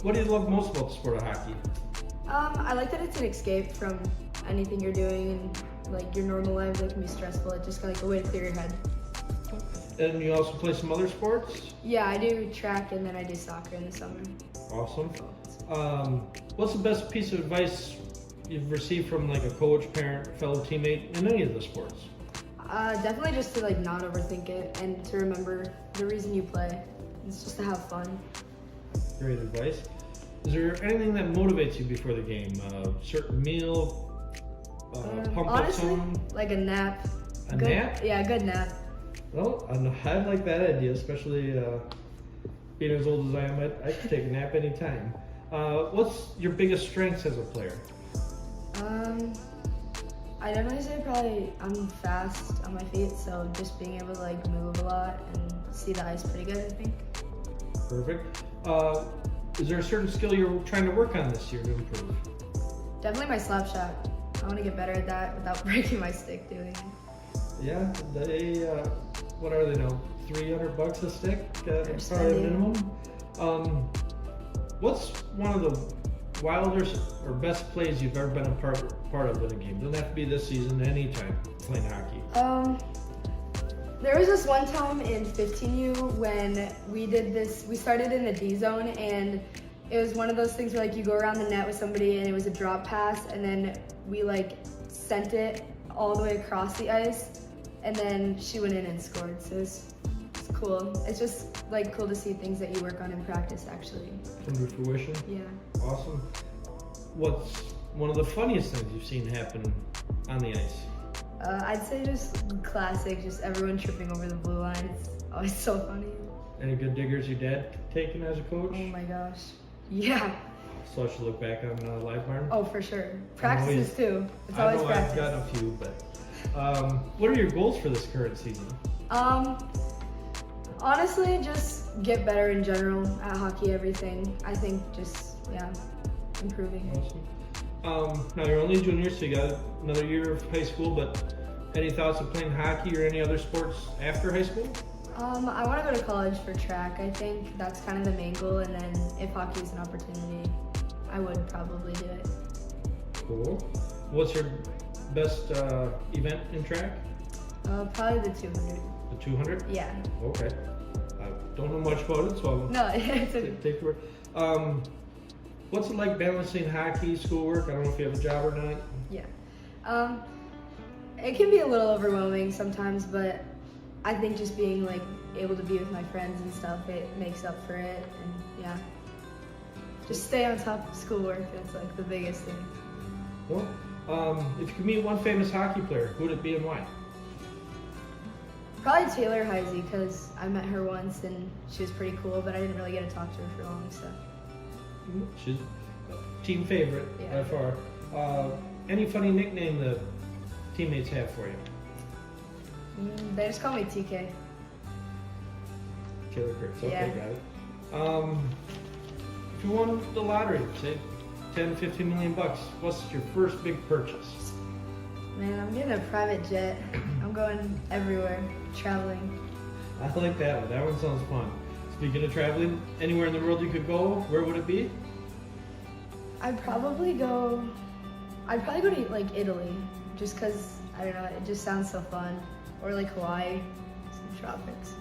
What do you love most about the sport of hockey? I like that it's an escape from anything you're doing and like your normal life that can be stressful. It's just like a way to clear your head. And you also play some other sports? Yeah, I do track and then I do soccer in the summer. Awesome. What's the best piece of advice you've received from like a coach, parent, fellow teammate in any of the sports? Definitely just to like not overthink it and to remember the reason you play. It's just to have fun. Great advice. Is there anything that motivates you before the game? A certain meal? Pump Honestly, up some? like a nap. A nap? Yeah, a good nap. Well, I like that idea, especially being as old as I am. I could take a nap anytime. What's your biggest strengths as a player? I definitely say probably I'm fast on my feet, so just being able to like move a lot and see the ice pretty good, I think. Perfect. Is there a certain skill you're trying to work on this year to improve? Definitely my slap shot. I want to get better at that without breaking my stick doing it. Yeah, they, what are they now? $300 a stick? Probably a spending. minimum. What's one of the wildest or best plays you've ever been a part of in a game? Doesn't have to be this season, anytime playing hockey. There was this one time in 15U when we started in the D zone, and it was one of those things where like you go around the net with somebody and it was a drop pass, and then we like sent it all the way across the ice, and then she went in and scored. So it's cool. It's just like cool to see things that you work on in practice actually. Come to fruition? Yeah. Awesome. What's one of the funniest things you've seen happen on the ice? I'd say just classic, just everyone tripping over the blue line. It's always so funny. Any good diggers your dad taken as a coach? Oh my gosh. Yeah. So I should look back on Live Barn? Oh, for sure. Practices too. It's always I know practice. I've got a few, but what are your goals for this current season? Honestly, just get better in general at hockey, everything. I think just, yeah, improving. Awesome. Now you're only a junior, so you got another year of high school, but any thoughts of playing hockey or any other sports after high school? I want to go to college for track. I think that's kind of the main goal, and then if hockey is an opportunity, I would probably do it. Cool. What's your best event in track? Probably the 200. The 200? Yeah. Okay. I don't know much about it, so I'll No, it's okay. take your word. What's it like balancing hockey, schoolwork? I don't know if you have a job or not. Yeah. It can be a little overwhelming sometimes, but I think just being like able to be with my friends and stuff, it makes up for it. And yeah, just stay on top of schoolwork. That's like the biggest thing. Well, if you could meet one famous hockey player, who would it be and why? Probably Taylor Heisey, because I met her once and she was pretty cool, but I didn't really get to talk to her for long. So. She's a team favorite Yeah. by far. Any funny nickname the teammates have for you? They just call me TK. Taylor Kurtz. Okay, Yeah. got it. If you won the lottery, say 10, 15 million bucks, what's your first big purchase? Man, I'm getting a private jet. I'm going everywhere, traveling. I like that one. That one sounds fun. Speaking of traveling, anywhere in the world you could go, where would it be? I'd probably go to like Italy, just cause I don't know, it just sounds so fun. Or like Hawaii, some tropics.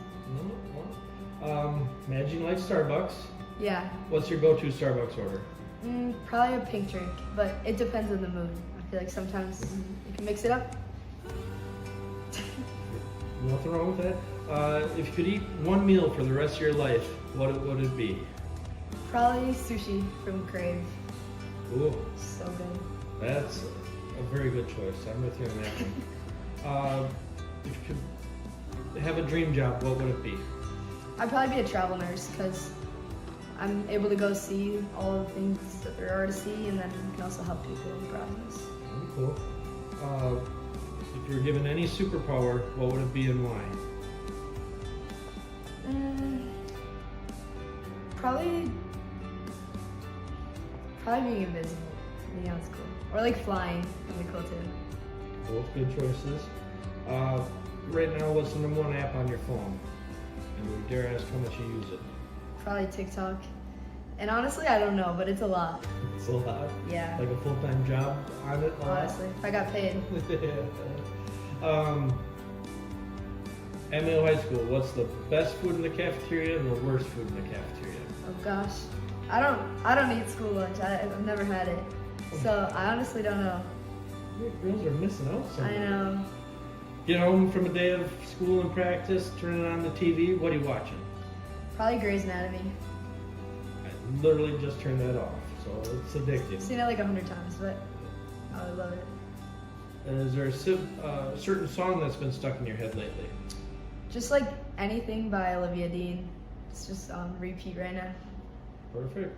Imagine you like Starbucks. Yeah, What's your go-to Starbucks order? probably a pink drink, but it depends on the mood. I feel like sometimes you can mix it up. Nothing wrong with that. If you could eat one meal for the rest of your life, what would it be? Probably sushi from Crave. Ooh, So good. that's a very good choice. I'm with you on that one. If you could have a dream job, what would it be? I'd probably be a travel nurse because I'm able to go see all the things that there are to see, and then can also help people in the process. Cool. If you were given any superpower, what would it be and why? Probably being invisible. Yeah, that's cool. Or like flying would be cool too. Both good choices. Right now, what's the number one app on your phone? And we dare ask how much you use it. Probably TikTok. And honestly, I don't know, but it's a lot. It's a lot. Yeah. Like a full-time job on it. a lot? Honestly, if I got paid. At Mayo High School, what's the best food in the cafeteria and the worst food in the cafeteria? Oh gosh, I don't eat school lunch. I've never had it, so I honestly don't know. You girls are missing out somewhere. I know. Get home from a day of school and practice, turn it on the TV. What are you watching? Probably Grey's Anatomy. I literally just turned that off, so it's addictive. I've seen it like 100 times, but I love it. Is there a certain song that's been stuck in your head lately? Just like anything by Olivia Dean. It's just on repeat right now. Perfect.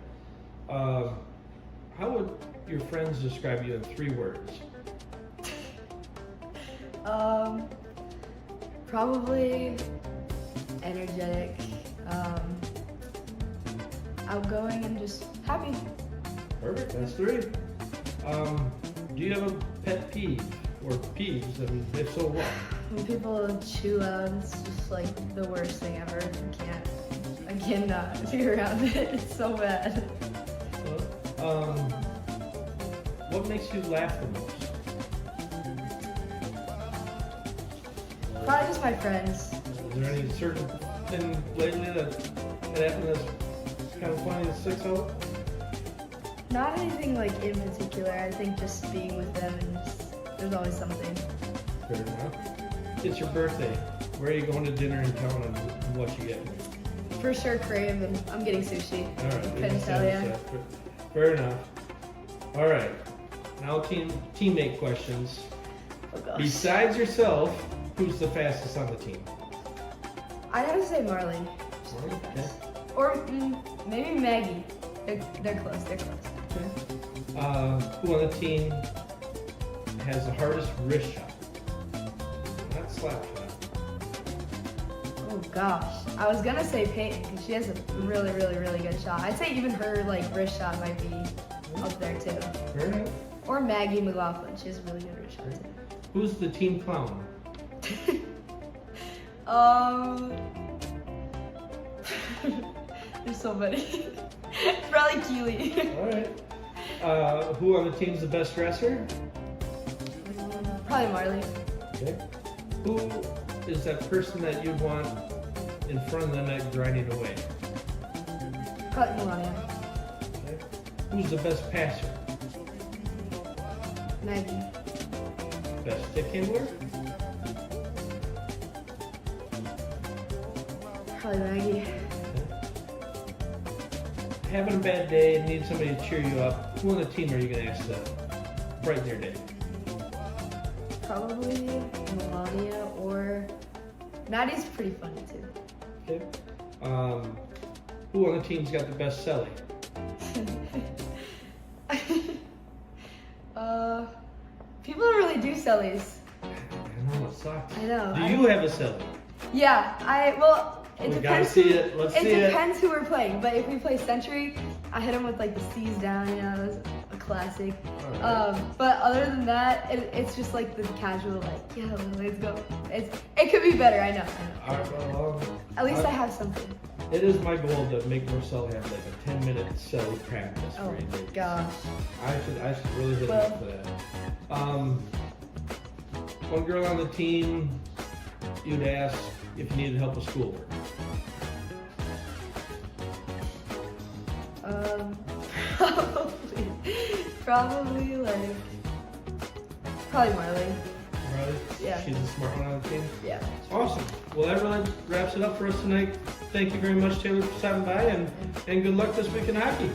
How would your friends describe you in 3 words? Probably energetic, outgoing, and just happy. Perfect, that's 3. Do you have a pet peeve or peeves? I mean, if so, what? When people chew loud, it's just like the worst thing ever. I cannot be around it. It's so bad. What makes you laugh the most? Probably just my friends. Is there any certain thing lately that happened that's kind of funny that sticks out? Not anything like in particular. I think just being with them and just, there's always something. Fair enough. It's your birthday. Where are you going to dinner in town and what you get? For sure Crave, and I'm getting sushi. All right. Couldn't tell ya. Fair enough. All right. Now teammate questions. Oh gosh. Besides yourself, who's the fastest on the team? I'd have to say Marley. Okay. Or maybe Maggie. They're close. They're close. Who on the team has the hardest wrist shot? Not slap shot. Oh gosh. I was gonna say Peyton because she has a really, really, really good shot. I'd say even her like wrist shot might be up there too. Fair enough. Or Maggie McLaughlin. She has a really good reach out too. Who's the team clown? There's so many. Probably Keely. All right. Who on the team's the best dresser? Probably Marley. Okay. Who is that person that you'd want in front of the net grinding away? Probably Melania. Okay. Who's the best passer? Maggie. Best stick handler? Probably Maggie. Having a bad day and need somebody to cheer you up, who on the team are you going to ask to brighten your day? Probably Melania or Maddie's pretty funny too. Okay. Who on the team's got the best celly? People don't really do sellies. I know, it sucks. I know. Do you have a celly? Yeah, it We depends. gotta see it. Let's see it. Depends who we're playing. But if we play Century, I hit him with like the C's down. You know, that's a classic. Alright. But other than that, it's just like the casual, like, yeah, let's go. It could be better. I know. All right, well, At least I have something. it is my goal to make Marcel have like a 10-minute celly practice. Oh for him. gosh. I should really hit him Well- up for that. One girl on the team, you'd ask if you needed help with schoolwork. Probably Marley. Right? Yeah. She's a smart one on the team. Yeah. Awesome. Well, that really wraps it up for us tonight. Thank you very much, Taylor, for stopping by, and good luck this week in hockey.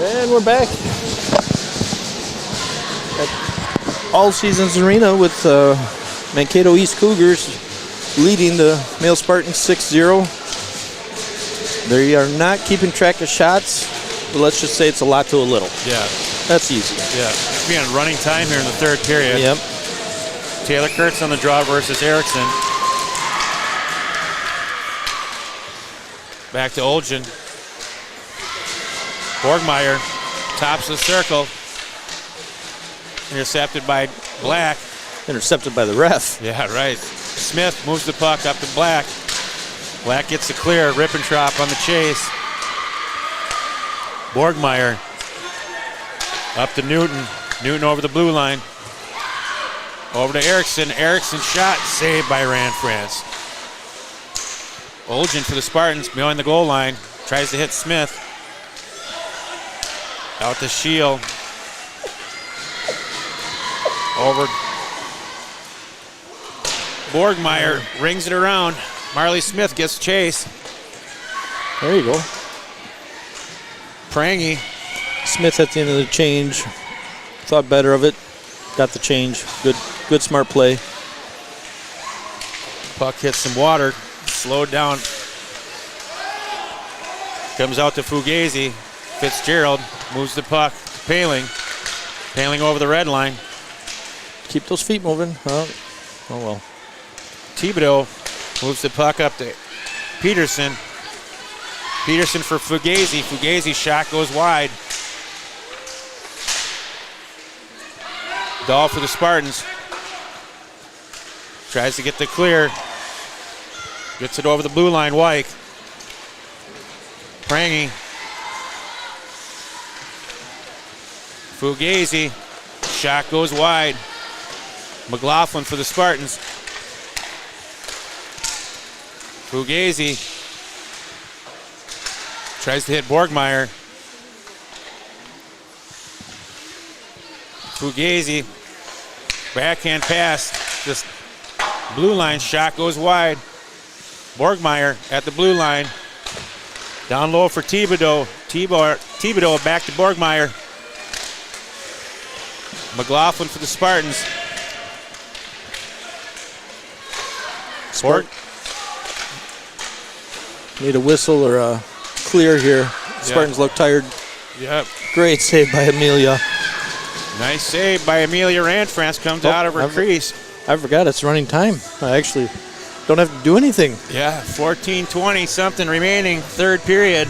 And we're back at All Seasons Arena with Mankato East Cougars leading the Mayo Spartans 6-0. They are not keeping track of shots, but let's just say it's a lot to a little. Yeah. That's easy. Yeah. It's being running time here in the third period. Yep. Taylor Kurtz on the draw versus Erickson. Back to Oljan. Borgmeyer tops the circle. Intercepted by Black. Intercepted by the ref. Yeah, right. Smith moves the puck up to Black. Black gets the clear. Rippentrop on the chase. Borgmeyer up to Newton. Newton over the blue line. Over to Erickson. Erickson shot saved by Rand France. Oljan for the Spartans behind the goal line. Tries to hit Smith. Out to Shield. Over. Borgmeyer rings it around. Marley Smith gets chase. There you go. Prangy. Smith at the end of the change. Thought better of it. Got the change. Good smart play. Puck hits some water. Slowed down. Comes out to Fugazi. Fitzgerald moves the puck to Paling. Paling over the red line. Keep those feet moving. Oh well. Thibodeau moves the puck up to Peterson. Peterson for Fugazi. Fugazi's shot goes wide. Dahl for the Spartans. Tries to get the clear. Gets it over the blue line, Wyke. Prangy. Fugazi. Shot goes wide. McLaughlin for the Spartans. Fugazi tries to hit Borgmeyer. Fugazi. Backhand pass. This blue line shot goes wide. Borgmeyer at the blue line. Down low for Thibodeau. Thibodeau back to Borgmeyer. McLaughlin for the Spartans. Need a whistle or a clear here. Spartans look tired. Yep. Great save by Amelia. Nice save by Amelia Randfrance. Comes out of her crease. I forgot it's running time. I actually don't have to do anything. Yeah, 14-20 something remaining. Third period.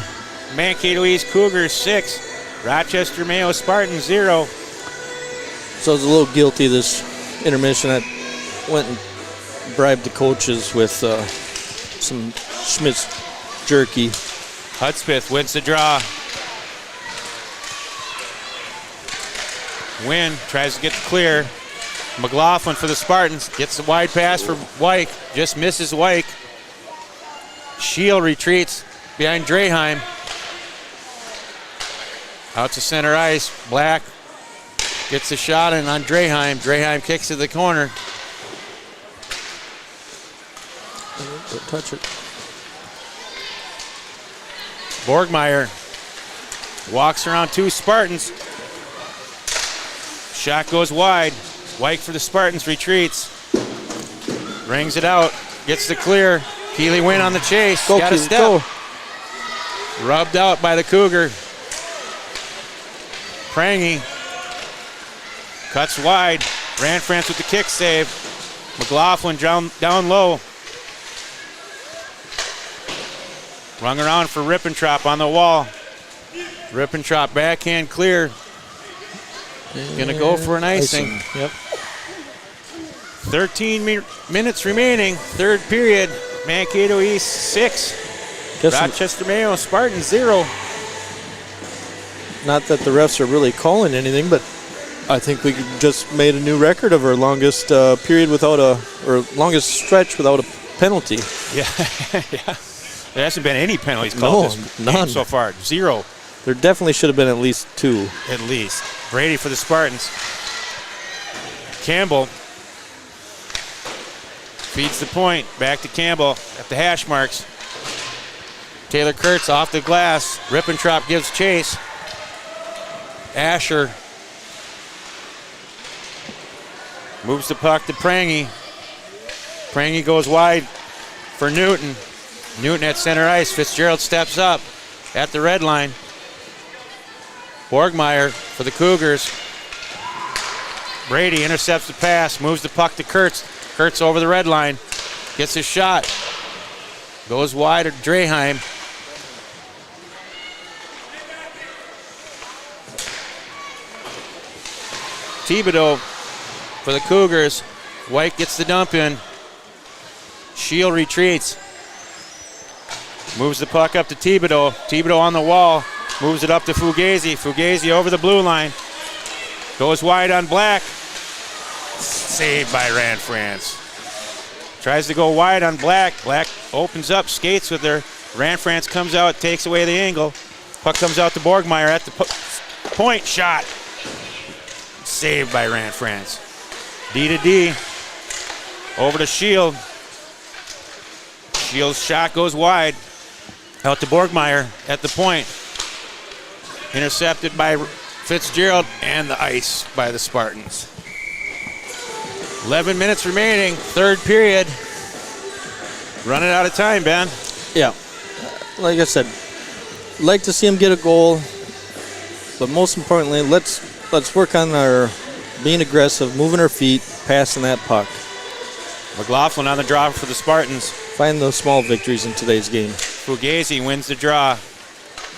Mankato East Cougars 6. Rochester Mayo Spartans 0. So I was a little guilty this intermission. I went and bribed the coaches with some Schmidt's jerky. Hudspeth wins the draw. Wynn tries to get the clear. McLaughlin for the Spartans. Gets the wide pass for Wyke. Just misses Wyke. Shield retreats behind Draheim. Out to center ice. Black gets the shot in on Draheim. Draheim kicks to the corner. Don't touch it. Borgmeyer walks around two Spartans. Shot goes wide. Wyke for the Spartans retreats. Rings it out. Gets the clear. Keeley Wynn on the chase. Go, Got a Keeley, step. go. Rubbed out by the Cougar. Prangy cuts wide. Randfrance with the kick save. McLaughlin down low. Rung around for Rippentrop on the wall. Rippentrop backhand clear. Gonna go for an icing. Yep. 13 minutes remaining. Third period. Mankato East 6. Rochester Mayo Spartans 0. Not that the refs are really calling anything, but I think we just made a new record of our longest period without longest stretch without a penalty. Yeah, yeah. There hasn't been any penalties called this game none so far. 0. There definitely should have been at least 2. At least. Brady for the Spartans. Campbell feeds the point. Back to Campbell at the hash marks. Taylor Kurtz off the glass. Rippentrop gives chase. Asher moves the puck to Prangy. Prangy goes wide for Newton. Newton at center ice. Fitzgerald steps up at the red line. Borgmeyer for the Cougars. Brady intercepts the pass, moves the puck to Kurtz. Kurtz over the red line, gets his shot. Goes wide at Draheim. Thibodeau for the Cougars. White gets the dump in. Shield retreats. Moves the puck up to Thibodeau. Thibodeau on the wall. Moves it up to Fugazi. Fugazi over the blue line. Goes wide on Black. Saved by Rand France. Tries to go wide on Black. Black opens up, skates with her. Rand France comes out, takes away the angle. Puck comes out to Borgmeyer at the point. Shot. Saved by Rand France. D to D. Over to Shield. Shield's shot goes wide. Out to Borgmeyer at the point. Intercepted by Fitzgerald and the ice by the Spartans. 11 minutes remaining, third period. Running out of time, Ben. Yeah, like I said, like to see him get a goal, but most importantly, let's work on our being aggressive, moving our feet, passing that puck. McLaughlin on the draw for the Spartans. Find those small victories in today's game. Fugazi wins the draw.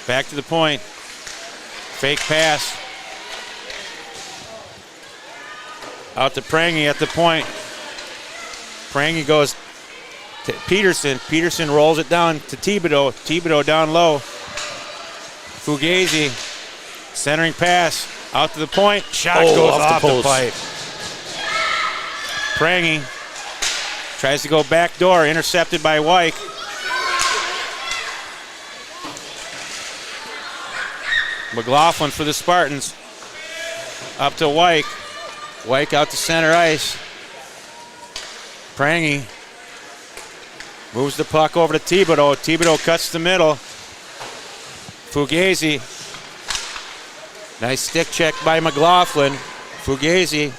Back to the point. Fake pass. Out to Prangy at the point. Prangy goes to Peterson. Peterson rolls it down to Thibodeau. Thibodeau down low. Fugazi. Centering pass. Out to the point. Shot goes off the pipe. Prangy tries to go back door. Intercepted by White. McLaughlin for the Spartans. Up to White. White out to center ice. Prangy moves the puck over to Thibodeau. Thibodeau cuts the middle. Fugazi. Nice stick check by McLaughlin. Fugazi.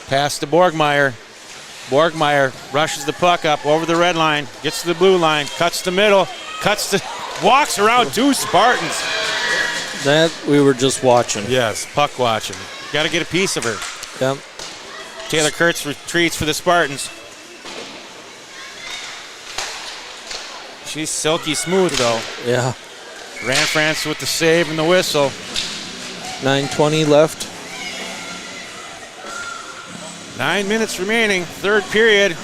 Pass to Borgmeyer. Borgmeyer rushes the puck up over the red line. Gets to the blue line. Cuts the middle. Walks around two Spartans. That we were just watching. Yes, puck watching. Got to get a piece of her. Yep. Taylor Kurtz retreats for the Spartans. She's silky smooth, though. Yeah. Rand France with the save and the whistle. 9:20 left. 9 minutes remaining, third period.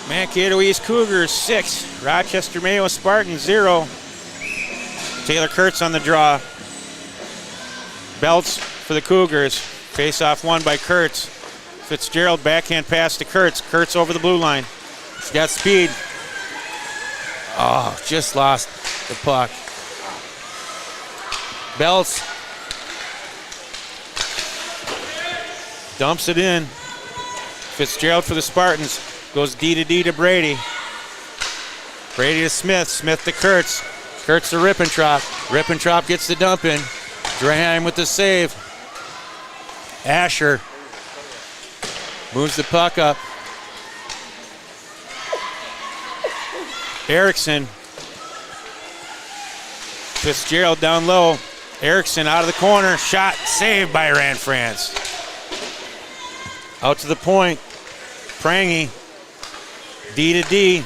Mankato East Cougars 6, Rochester Mayo Spartans 0. Taylor Kurtz on the draw. Belts for the Cougars. Face-off won by Kurtz. Fitzgerald backhand pass to Kurtz. Kurtz over the blue line. She's got speed. Oh, just lost the puck. Belts dumps it in. Fitzgerald for the Spartans. Goes D to D to Brady. Brady to Smith. Smith to Kurtz. Kurtz to Rippentrop. Rippentrop gets the dump in. Draheim with the save. Asher moves the puck up. Erickson. Fitzgerald down low. Erickson out of the corner. Shot saved by Rand France. Out to the point. Prangy. D to D.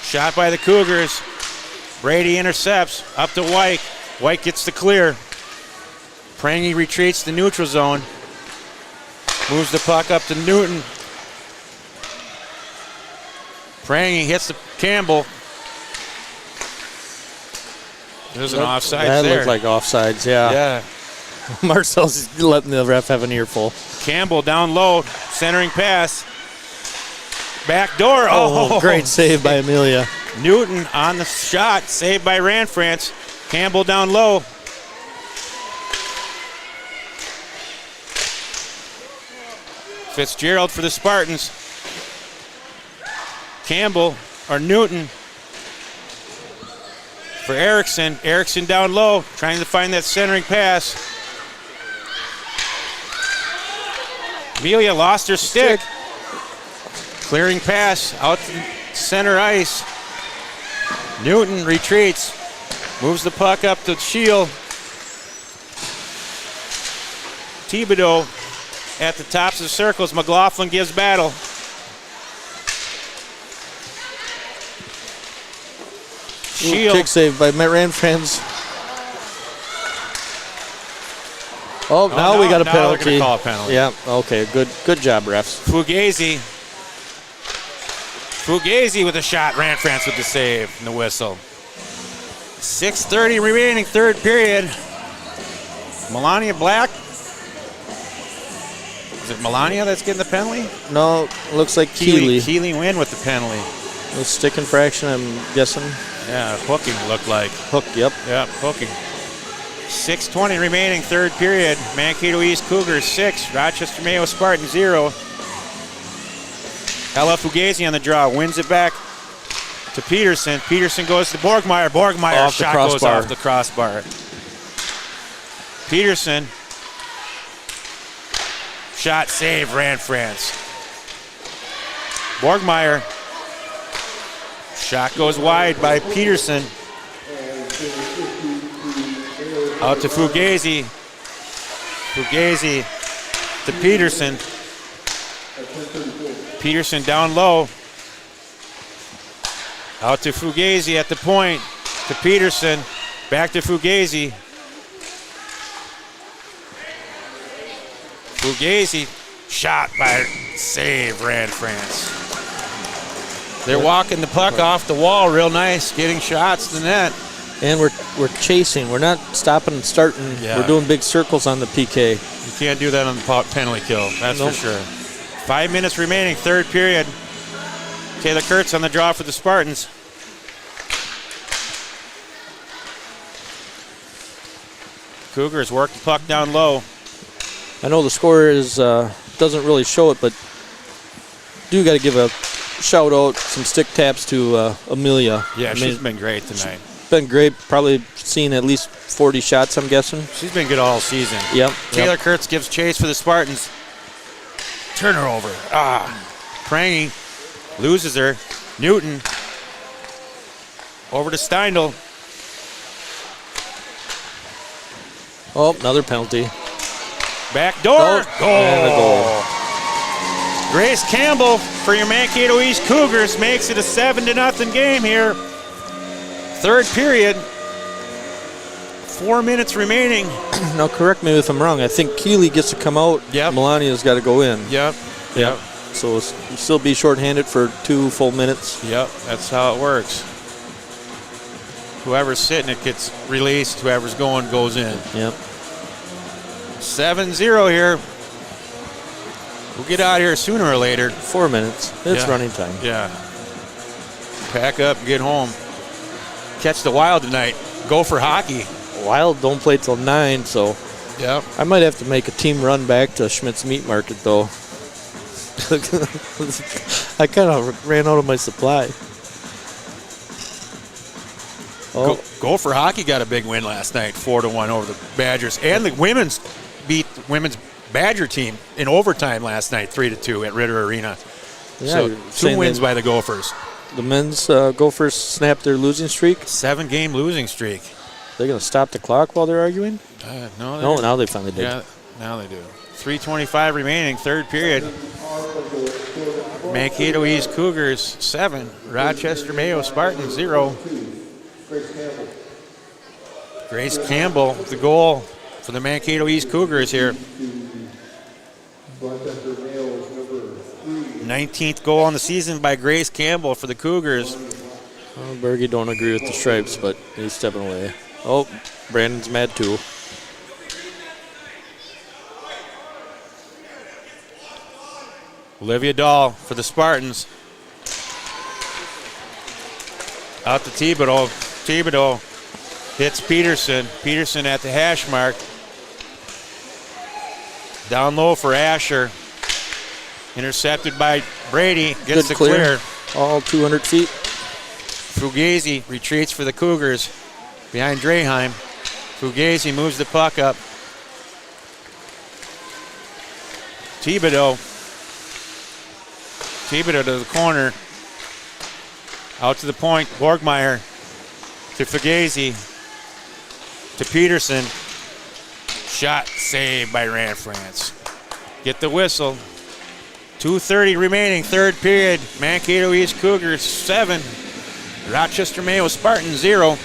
Shot by the Cougars. Brady intercepts. Up to White. White gets the clear. Prangy retreats to neutral zone. Moves the puck up to Newton. Prangy hits the Campbell. There's an offsides there. That there. looked like offsides, yeah. Yeah. Marcel's letting the ref have an earful. Campbell down low, centering pass. Back door. Oh, great save by Amelia. Newton on the shot, saved by Rand France. Campbell down low. Fitzgerald for the Spartans. Campbell or Newton. for Erickson. Erickson down low, trying to find that centering pass. Amelia lost her stick. Clearing pass out to center ice. Newton retreats, moves the puck up to Shield. Thibodeau at the tops of the circles. McLaughlin gives battle. Shield. Kick save by Ranfranz. Oh, now we got a now penalty. they're gonna call a penalty. Yeah, okay, good job, refs. Fugazi with a shot. Ranfranz with the save and the whistle. 6:30 remaining, third period. Melania Black. Is it Melania that's getting the penalty? No, looks like Keeley. Keeley win with the penalty. A stick infraction, I'm guessing. Yeah, hooking looked like. Hook, yep. Yeah, hooking. 6:20 remaining, third period. Mankato East Cougars 6, Rochester Mayo Spartans 0. Ella Fugazi on the draw, wins it back to Peterson. Peterson goes to Borgmeyer. Borgmeyer shot goes off the crossbar. Peterson, shot save, Ranfranz. Borgmeyer, shot goes wide by Peterson. Out to Fugazi. Fugazi to Peterson. Peterson down low. Out to Fugazi at the point. To Peterson. Back to Fugazi. Fugazi. Shot by save, Ranfranz. They're walking the puck off the wall real nice, getting shots to the net. And we're chasing. We're not stopping and starting. Yeah. We're doing big circles on the PK. You can't do that on the penalty kill, that's for sure. 5 minutes remaining, third period. Taylor Kurtz on the draw for the Spartans. Cougars work the puck down low. I know the score is doesn't really show it, but do got to give a shout out, some stick taps to Amelia. Yeah, she's been great tonight. Been great. Probably seen at least 40 shots, I'm guessing. She's been good all season. Yep. Taylor Kurtz gives chase for the Spartans. Turn her over. Prangy loses her. Newton over to Steindl. Oh, another penalty. Back door. Goal. And a goal. Grace Campbell for your Mankato East Cougars makes it a 7-0 game here. Third period. 4 minutes remaining. Now, correct me if I'm wrong. I think Keeley gets to come out. Yep. Melania's got to go in. Yep. So we'll still be shorthanded for 2 full minutes. Yep, that's how it works. Whoever's sitting, it gets released. Whoever's going goes in. Yep. 7-0 here. We'll get out of here sooner or later. 4 minutes. It's running time. Yeah. Pack up and get home. Catch the Wild tonight. Go for hockey. Wild don't play till 9, so Yep. I might have to make a team run back to Schmidt's Meat Market, though. I kind of ran out of my supply. Oh, Go for hockey got a big win last night, 4-1 over the Badgers, and the women's beat the women's Badger team in overtime last night, 3-2 at Ritter Arena. yeah, So you're 2 saying wins that by the Gophers. the men's Gophers snapped their losing streak. 7-game losing streak. They're going to stop the clock while they're arguing? No, No, now they finally did. Yeah, now they do. 3:25 remaining, third period. Mankato East Cougars 7, Rochester Mayo Spartans 0. Grace Campbell, the goal for the Mankato East Cougars here. 19th goal on the season by Grace Campbell for the Cougars. Well, Berge don't agree with the stripes, but he's stepping away. Oh, Brandon's mad too. Olivia Dahl for the Spartans. Out to Thibodeau. Thibodeau hits Peterson. Peterson at the hash mark. Down low for Asher. Intercepted by Brady. Gets Good the clear. All 200 feet. Fugazi retreats for the Cougars. behind Draheim. Fugazi moves the puck up. Thibodeau to the corner. Out to the point. Borgmeyer to Fugazi. To Peterson. Shot saved by Rand France. Get the whistle. 2:30 remaining, third period. Mankato East Cougars 7. Rochester Mayo Spartans 0.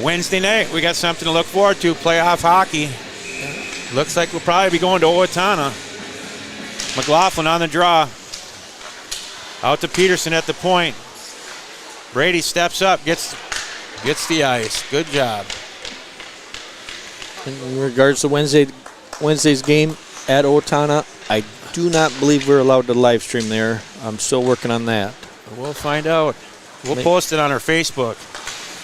Wednesday night, we got something to look forward to. Playoff hockey. Looks like we'll probably be going to Owatonna. McLaughlin on the draw. Out to Peterson at the point. Brady steps up, gets the ice. Good job. In regards to Wednesday's game at Owatonna, I do not believe we're allowed to live stream there. I'm still working on that. We'll find out. We'll post it on our Facebook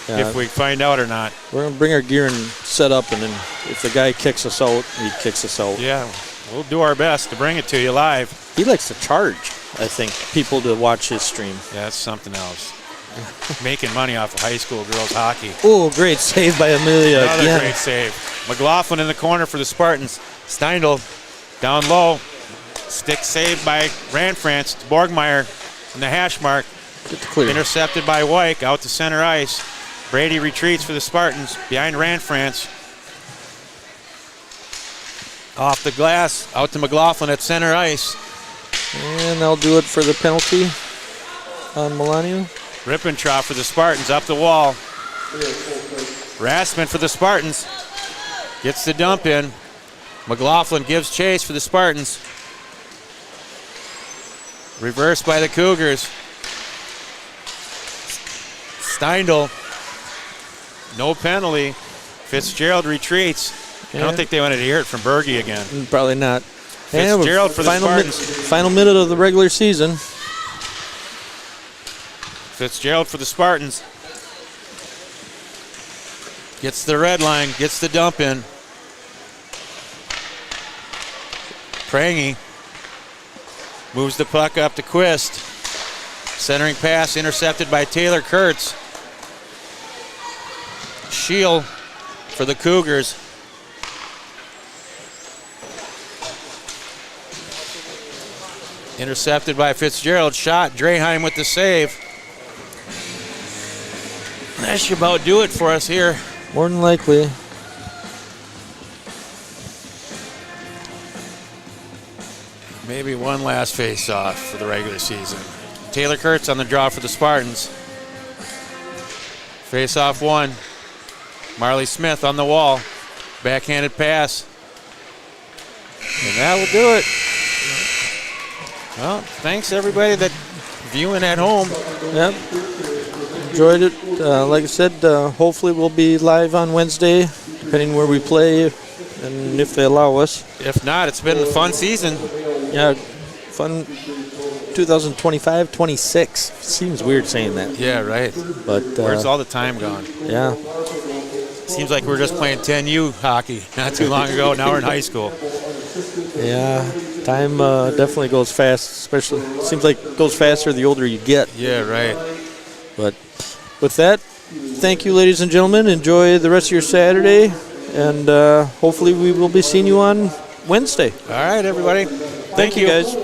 if we find out or not. We're going to bring our gear and set up, and then if the guy kicks us out, he kicks us out. Yeah, we'll do our best to bring it to you live. He likes to charge, I think, people to watch his stream. Yeah, that's something else. Making money off of high school girls hockey. Oh, great save by Amelia Another again. great save. McLaughlin in the corner for the Spartans. Steindl down low. Stick saved by Rand France. Borgmeyer in the hash mark. Get the clear. Intercepted by Wyke out to center ice. Brady retreats for the Spartans behind Rand France. Off the glass, out to McLaughlin at center ice. And they'll do it for the penalty on Melania. Rippentrop for the Spartans up the wall. Rassman for the Spartans. Gets the dump in. McLaughlin gives chase for the Spartans. Reversed by the Cougars. Steindl. No penalty. Fitzgerald retreats. I don't think they wanted to hear it from Berge again. Probably not. Fitzgerald for the Spartans. Final minute of the regular season. Fitzgerald for the Spartans. Gets the red line, gets the dump in. Prangy moves the puck up to Quist. Centering pass intercepted by Taylor Kurtz. Shield for the Cougars. Intercepted by Fitzgerald. Shot. Draheim with the save. That should about do it for us here. More than likely. Maybe one last face-off for the regular season. Taylor Kurtz on the draw for the Spartans. Face-off one. Marley Smith on the wall. Backhanded pass. And that will do it. Well, thanks everybody that viewing at home. Yep. Enjoyed it. Like I said, hopefully we'll be live on Wednesday, depending where we play and if they allow us. If not, it's been a fun season. Yeah, fun 2025-26. Seems weird saying that. Yeah, right. But where's all the time gone? Yeah. Seems like we were just playing 10U hockey not too long ago. Now we're in high school. Yeah, time definitely goes fast, especially, seems like it goes faster the older you get. Yeah, right. But with that, thank you, ladies and gentlemen. Enjoy the rest of your Saturday, and hopefully we will be seeing you on Wednesday. All right, everybody. Thank you, guys.